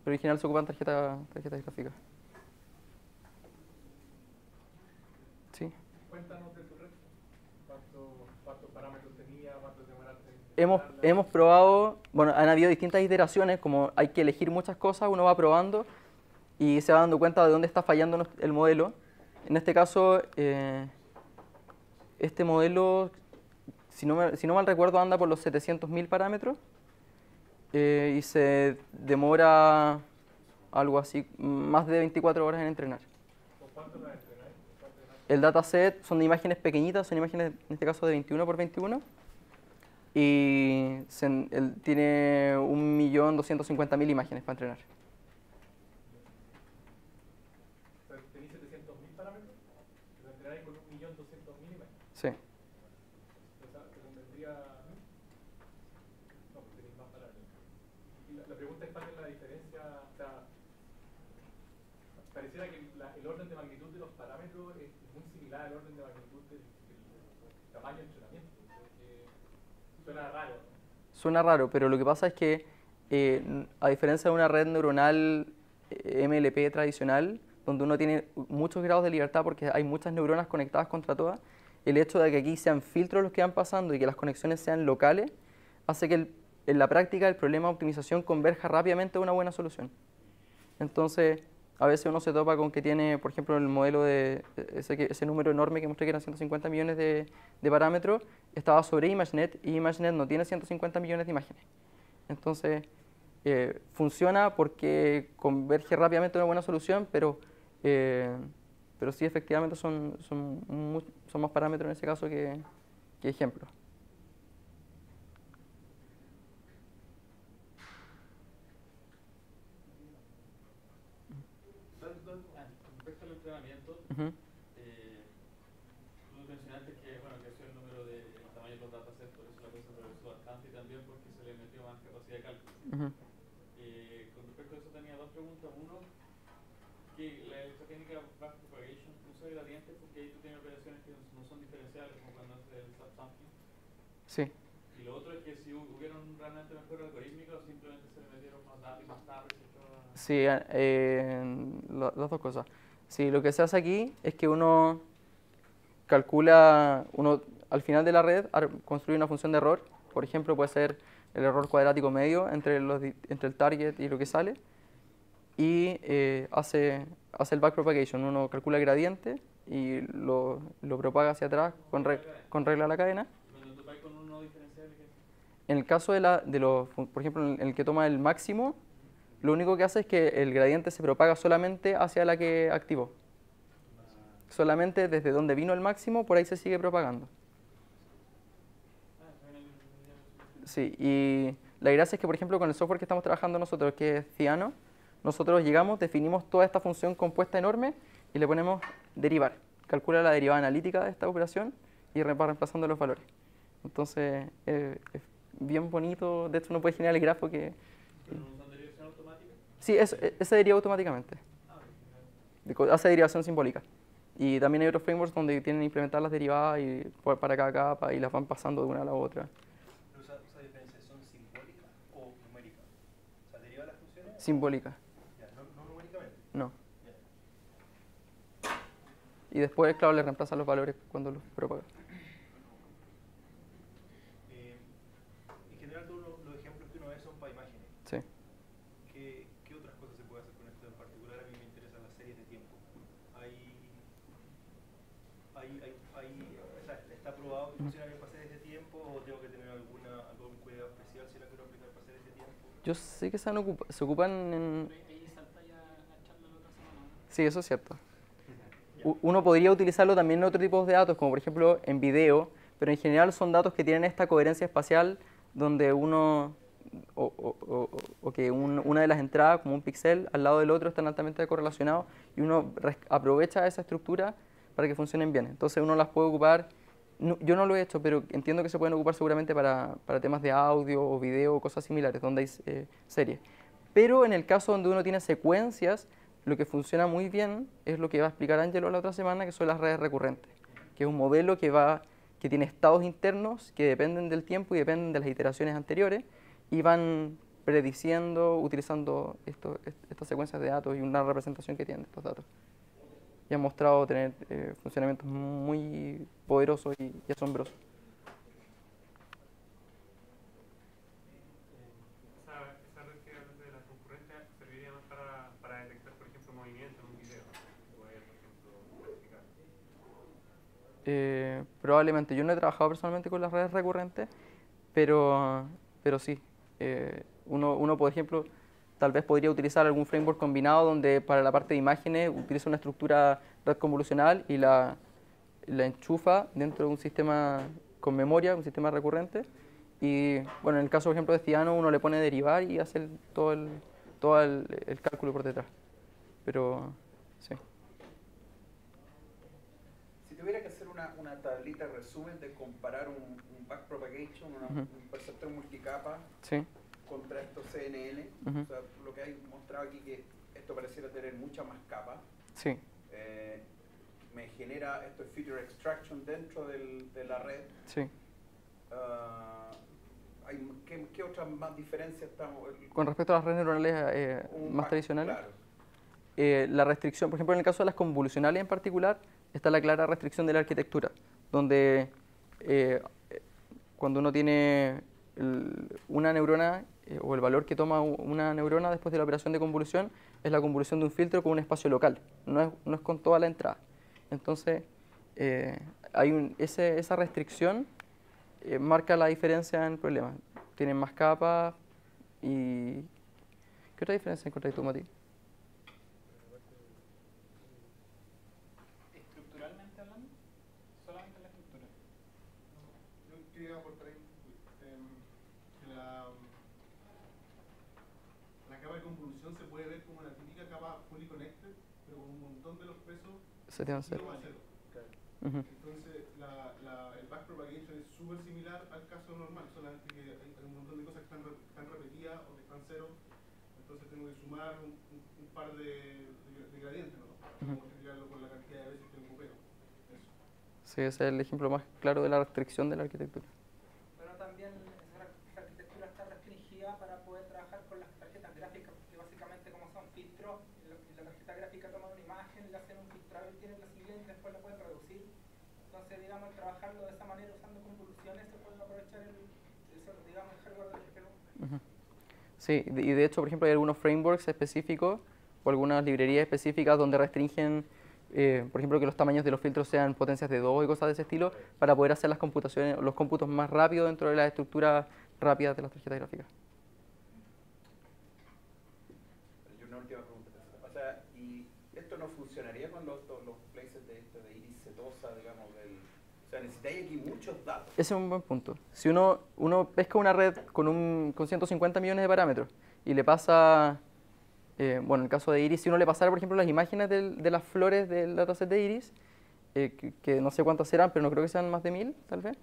[SPEAKER 3] en general se ocupan tarjetas gráficas. Sí.
[SPEAKER 5] Cuéntanos de tu red. ¿Cuántos parámetros tenía? ¿Cuántos demoraste?
[SPEAKER 3] Hemos probado, bueno, han habido distintas iteraciones, como hay que elegir muchas cosas, uno va probando y se va dando cuenta de dónde está fallando el modelo. En este caso, este modelo, si no mal recuerdo, anda por los 700.000 parámetros y se demora algo así, más de 24 horas en entrenar.
[SPEAKER 5] ¿Cuánto la entrenar?
[SPEAKER 3] El dataset son de imágenes pequeñitas, son imágenes en este caso de 21 por 21 y él tiene 1.250.000 imágenes para entrenar.
[SPEAKER 5] ¿Tenéis 700.000 parámetros? ¿Lo entrenáis con 1.200.000 imágenes?
[SPEAKER 3] Sí.
[SPEAKER 5] O sea, te convendría... No, pues tenéis más parámetros. Y la pregunta es cuál es la diferencia. O sea, pareciera que el orden de magnitud de los parámetros es muy similar al orden de magnitud del tamaño de entrenamiento. Suena raro.
[SPEAKER 3] Suena raro, pero lo que pasa es que, a diferencia de una red neuronal MLP tradicional, donde uno tiene muchos grados de libertad porque hay muchas neuronas conectadas contra todas, el hecho de que aquí sean filtros los que van pasando y que las conexiones sean locales, hace que en la práctica el problema de optimización converja rápidamente a una buena solución. Entonces, a veces uno se topa con que tiene, por ejemplo, el modelo de ese número enorme que mostré que eran 150 millones de parámetros, estaba sobre ImageNet y ImageNet no tiene 150 millones de imágenes. Entonces, funciona porque converge rápidamente a una buena solución, pero sí efectivamente son más parámetros en ese caso que ejemplos.
[SPEAKER 4] Respecto al entrenamiento, tú mencionaste que, bueno, creció el número de el tamaño de los datasets, por eso la cosa progresó bastante y también porque se le metió más capacidad de cálculo. Con respecto a eso tenía 2 preguntas. Uno, que la electrotécnica backpropagation usa gradientes porque ahí tú tienes operaciones que no son diferenciales, como cuando haces el subsampling.
[SPEAKER 3] Sí.
[SPEAKER 4] Y lo otro es que si hubieron realmente mejor algorítmica o simplemente se le metieron más datos y más tablas y todo.
[SPEAKER 3] Sí, las 2 cosas. Sí, lo que se hace aquí es que uno calcula, al final de la red construye una función de error. Por ejemplo, puede ser el error cuadrático medio entre el target y lo que sale. Y hace el backpropagation. Uno calcula el gradiente y lo propaga hacia atrás con regla a la cadena.
[SPEAKER 4] Cuando tú vas con un no diferencial,
[SPEAKER 3] en el caso por ejemplo, en el que toma el máximo, lo único que hace es que el gradiente se propaga solamente hacia la que activó. Solamente desde donde vino el máximo, por ahí se sigue propagando. Sí, y la gracia es que, por ejemplo, con el software que estamos trabajando nosotros, que es Ciano, nosotros llegamos, definimos toda esta función compuesta enorme y le ponemos derivar. Calcula la derivada analítica de esta operación y va reemplazando los valores. Entonces, es bien bonito. De hecho, uno puede generar el grafo que...
[SPEAKER 4] ¿pero no usan derivación automática?
[SPEAKER 3] Sí, ese deriva automáticamente. Hace derivación simbólica. Y también hay otros frameworks donde tienen que implementar las derivadas para cada capa y las van pasando de una a la otra.
[SPEAKER 1] ¿Pero esa diferenciación simbólica o numérica? O sea, ¿deriva las funciones?
[SPEAKER 3] Simbólica.
[SPEAKER 1] Ya, no numéricamente.
[SPEAKER 3] No.
[SPEAKER 1] Ya.
[SPEAKER 3] Y después, claro, le reemplazan los valores cuando los propaga.
[SPEAKER 1] En general, todos ¿Está probado que funciona bien para hacer ese tiempo o tengo que tener algún cuidado especial si la quiero aplicar para hacer ese tiempo?
[SPEAKER 3] Yo sé que se ocupan en... Sí, eso es cierto. Uno podría utilizarlo también en otro tipo de datos, como por ejemplo en video, pero en general son datos que tienen esta coherencia espacial donde uno, o que una de las entradas, como un píxel, al lado del otro están altamente correlacionados y uno aprovecha esa estructura para que funcionen bien. Entonces uno las puede ocupar, yo no lo he hecho, pero entiendo que se pueden ocupar seguramente para temas de audio o video o cosas similares, donde hay series. Pero en el caso donde uno tiene secuencias, lo que funciona muy bien es lo que va a explicar Ángelo la otra semana, que son las redes recurrentes, que es un modelo que tiene estados internos que dependen del tiempo y dependen de las iteraciones anteriores y van prediciendo, utilizando estas secuencias de datos y una representación que tienen de estos datos. Y han mostrado tener funcionamientos muy poderosos y asombrosos.
[SPEAKER 4] Esa red que hablas de la concurrencia serviría más para detectar, por ejemplo, movimiento en un video. Poder, por ejemplo, verificar.
[SPEAKER 3] Probablemente. Yo no he trabajado personalmente con las redes recurrentes, pero sí. Uno, por ejemplo, tal vez podría utilizar algún framework combinado donde para la parte de imágenes utiliza una estructura red convolucional y la enchufa dentro de un sistema con memoria, un sistema recurrente. Y bueno, en el caso, por ejemplo, de Ciano, uno le pone derivar y hace todo el cálculo por detrás. Pero sí.
[SPEAKER 6] Si tuviera que hacer una tablita resumen de comparar un backpropagation, un perceptor multicapa,
[SPEAKER 3] sí,
[SPEAKER 6] contra estos CNN, o sea, lo que hay mostrado aquí que esto pareciera tener muchas más capas.
[SPEAKER 3] Sí.
[SPEAKER 6] Me genera esto es feature extraction dentro de la red.
[SPEAKER 3] Sí.
[SPEAKER 6] ¿Qué otras más diferencias estamos?
[SPEAKER 3] Con respecto a las redes neuronales más tradicionales,
[SPEAKER 6] claro.
[SPEAKER 3] La restricción, por ejemplo, en el caso de las convolucionales en particular, está la clara restricción de la arquitectura, donde cuando uno tiene una neurona o el valor que toma una neurona después de la operación de convolución es la convolución de un filtro con un espacio local, no es con toda la entrada. Entonces, hay esa restricción marca la diferencia en el problema. Tienen más capas y... ¿Qué otra diferencia encontraste tú, Mati?
[SPEAKER 5] ¿Estructuralmente hablando? Solamente la estructura.
[SPEAKER 1] Yo quería aportar ahí la capa de convolución se puede ver como la típica capa fully connected, pero con un montón de los pesos
[SPEAKER 3] Se te van a hacer.
[SPEAKER 1] Entonces, el backpropagation es súper similar al caso normal, solamente que hay un montón de cosas que están repetidas o que están cero, entonces tengo que sumar un par de gradientes, ¿no? Para multiplicarlo por la cantidad de veces que lo recupero.
[SPEAKER 3] Sí, ese es el ejemplo más claro de la restricción de la arquitectura.
[SPEAKER 5] Pero también esa arquitectura está restringida para poder trabajar con las tarjetas gráficas, porque básicamente como son filtros, la tarjeta gráfica toma una imagen, le hacen un filtrado y tienen la siguiente y después la pueden reducir. Entonces, digamos, al trabajarlo de esa manera usando convoluciones se puede aprovechar el hardware del GPU.
[SPEAKER 3] Sí, y de hecho, por ejemplo, hay algunos frameworks específicos o algunas librerías específicas donde restringen, por ejemplo, que los tamaños de los filtros sean potencias de 2 y cosas de ese estilo para poder hacer las computaciones, los cómputos más rápidos dentro de las estructuras rápidas de las tarjetas gráficas.
[SPEAKER 6] Y una última pregunta. O sea, ¿y esto no funcionaría con los places de iris setosa, digamos, o sea, necesitáis aquí muchos datos?
[SPEAKER 3] Ese es un buen punto. Si uno pesca una red con 150 millones de parámetros y le pasa, bueno, en el caso de iris, si uno le pasara, por ejemplo, las imágenes de las flores del dataset de iris, que no sé cuántas serán, pero no creo que sean más de 1000, tal vez.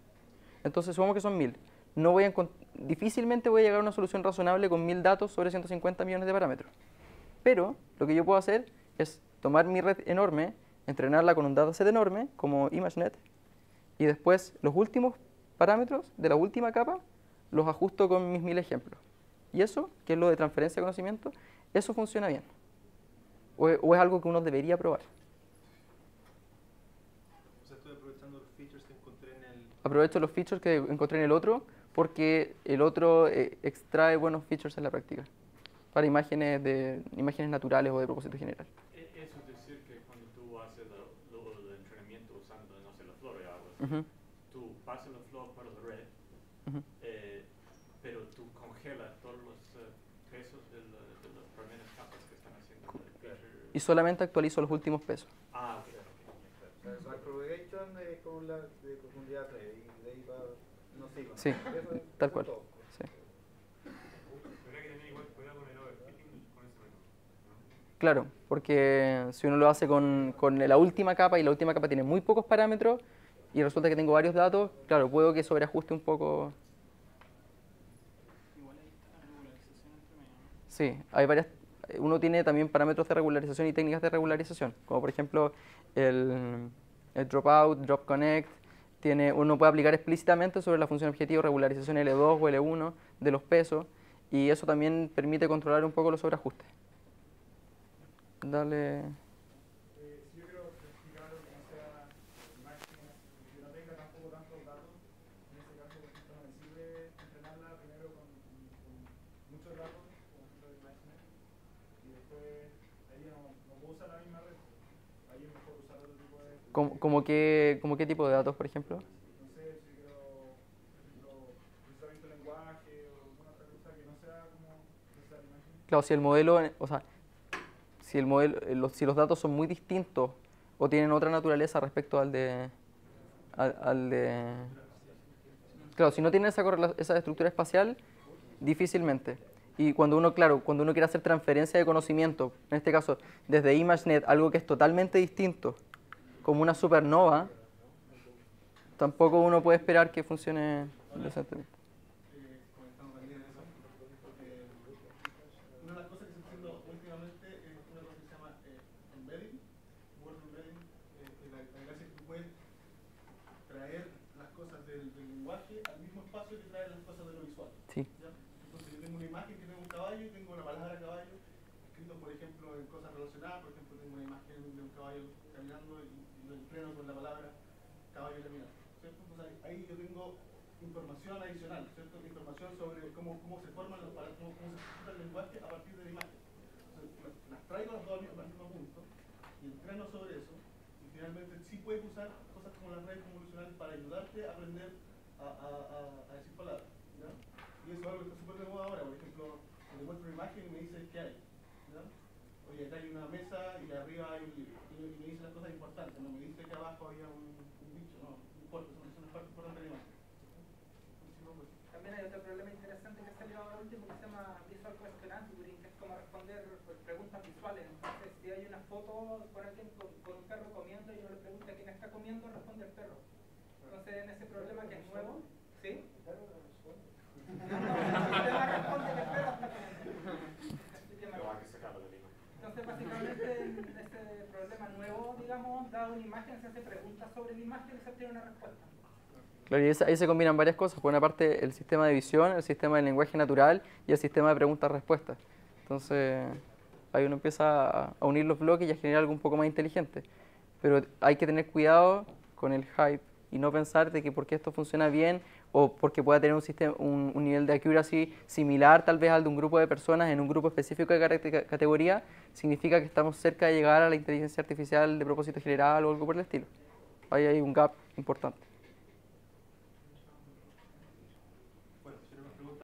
[SPEAKER 3] Entonces, supongamos que son 1000. Difícilmente voy a llegar a una solución razonable con 1000 datos sobre 150 millones de parámetros. Pero lo que yo puedo hacer es tomar mi red enorme, entrenarla con un dataset enorme, como ImageNet, y después los últimos parámetros de la última capa los ajusto con mis 1000 ejemplos. Y eso, que es lo de transferencia de conocimiento, eso funciona bien. O es algo que uno debería probar.
[SPEAKER 1] O sea, estoy aprovechando los features que encontré en el...
[SPEAKER 3] Aprovecho los features que encontré en el otro, porque el otro extrae buenos features en la práctica, para imágenes naturales o de propósito general.
[SPEAKER 4] Eso es decir, que cuando tú haces la luego de entrenamiento usando, no sé, la flor y algo así, tú pasas la flor por la red, pero tú congelas todos los pesos de las primeras capas que están haciendo el feature.
[SPEAKER 3] Y solamente actualizo los últimos pesos.
[SPEAKER 4] Ah, ok.
[SPEAKER 1] El backpropagation es con la de profundidad 3 y de ahí va, no sigue.
[SPEAKER 3] Sí, tal cual. Sí.
[SPEAKER 4] Habría que tener igual cuidado con el overfitting con ese método, ¿no?
[SPEAKER 3] Claro, porque si uno lo hace con la última capa y la última capa tiene muy pocos parámetros y resulta que tengo varios datos, claro, puedo que sobreajuste un poco.
[SPEAKER 2] Igual ahí está la regularización entre medio, ¿no?
[SPEAKER 3] Sí, hay varias. Uno tiene también parámetros de regularización y técnicas de regularización, como por ejemplo el dropout, drop connect. Uno puede aplicar explícitamente sobre la función objetivo regularización L2 o L1 de los pesos, y eso también permite controlar un poco los sobreajustes. Dale.
[SPEAKER 9] Si yo quiero explicar algo que no sea imagen, que no tenga tampoco tantos datos, en este caso, por ejemplo, me sirve entrenarla primero con muchos datos, por ejemplo, de imágenes, y después ahí no puedo usar la misma red. Ahí es mejor usar otro tipo de...
[SPEAKER 3] ¿Cómo qué tipo de datos, por ejemplo?
[SPEAKER 9] No sé, si quiero, por ejemplo, procesamiento de lenguaje o alguna otra cosa que no sea como procesar imagen.
[SPEAKER 3] Claro, si el modelo, o sea, si los datos son muy distintos o tienen otra naturaleza respecto al de... Claro, si no tienen esa estructura espacial, difícilmente. Y cuando uno quiere hacer transferencia de conocimiento, en este caso desde ImageNet, algo que es totalmente distinto, como una supernova, tampoco uno puede esperar que funcione decentemente.
[SPEAKER 9] Comentando también eso, una de las cosas que se está haciendo últimamente es una cosa que se llama embedding, word embedding, la gracia es que tú puedes traer las cosas del lenguaje al mismo espacio que traer las cosas de lo visual.
[SPEAKER 3] Sí.
[SPEAKER 9] ¿Ya? Entonces yo tengo una imagen que tengo un caballo y tengo una palabra caballo escrito, por ejemplo, en cosas relacionadas. Por ejemplo, tengo una imagen de un caballo caminando y lo entreno con la palabra caballo caminando, ¿cierto? Entonces ahí yo tengo información adicional, ¿cierto? Información sobre cómo se forman cómo se estructura el lenguaje a partir de la imagen. Entonces, las traigo las dos al mismo punto y entreno sobre eso, y finalmente sí puedes usar cosas como las redes convolucionales para ayudarte a aprender a decir palabras, ¿ya? Y eso es algo que está súper de moda ahora. Por ejemplo, le muestro una imagen y me dice qué hay, ¿ya? Oye, acá hay una mesa y arriba hay un libro, y me dice las cosas importantes, no me dice que abajo había un bicho, no importa, son las partes importantes de la imagen.
[SPEAKER 5] También hay otro problema interesante que salió ahora último que se llama Visual Question Answering, que es como responder preguntas visuales. Entonces, si hay una foto con alguien con un perro comiendo y uno le pregunta quién está comiendo, responde el perro. Entonces, en ese problema que es nuevo, ¿sí? No, el sistema responde que el perro está comiendo. Entonces, básicamente, en este problema nuevo, digamos, dado una imagen, se hace preguntas sobre la imagen y se obtiene una respuesta.
[SPEAKER 3] Claro, y ahí se combinan varias cosas. Por una parte, el sistema de visión, el sistema de lenguaje natural y el sistema de preguntas-respuestas. Entonces, ahí uno empieza a unir los bloques y a generar algo un poco más inteligente. Pero hay que tener cuidado con el hype y no pensar de que porque esto funciona bien o porque pueda tener un nivel de accuracy similar tal vez al de un grupo de personas en un grupo específico de categoría, significa que estamos cerca de llegar a la inteligencia artificial de propósito general o algo por el estilo. Ahí hay un gap importante.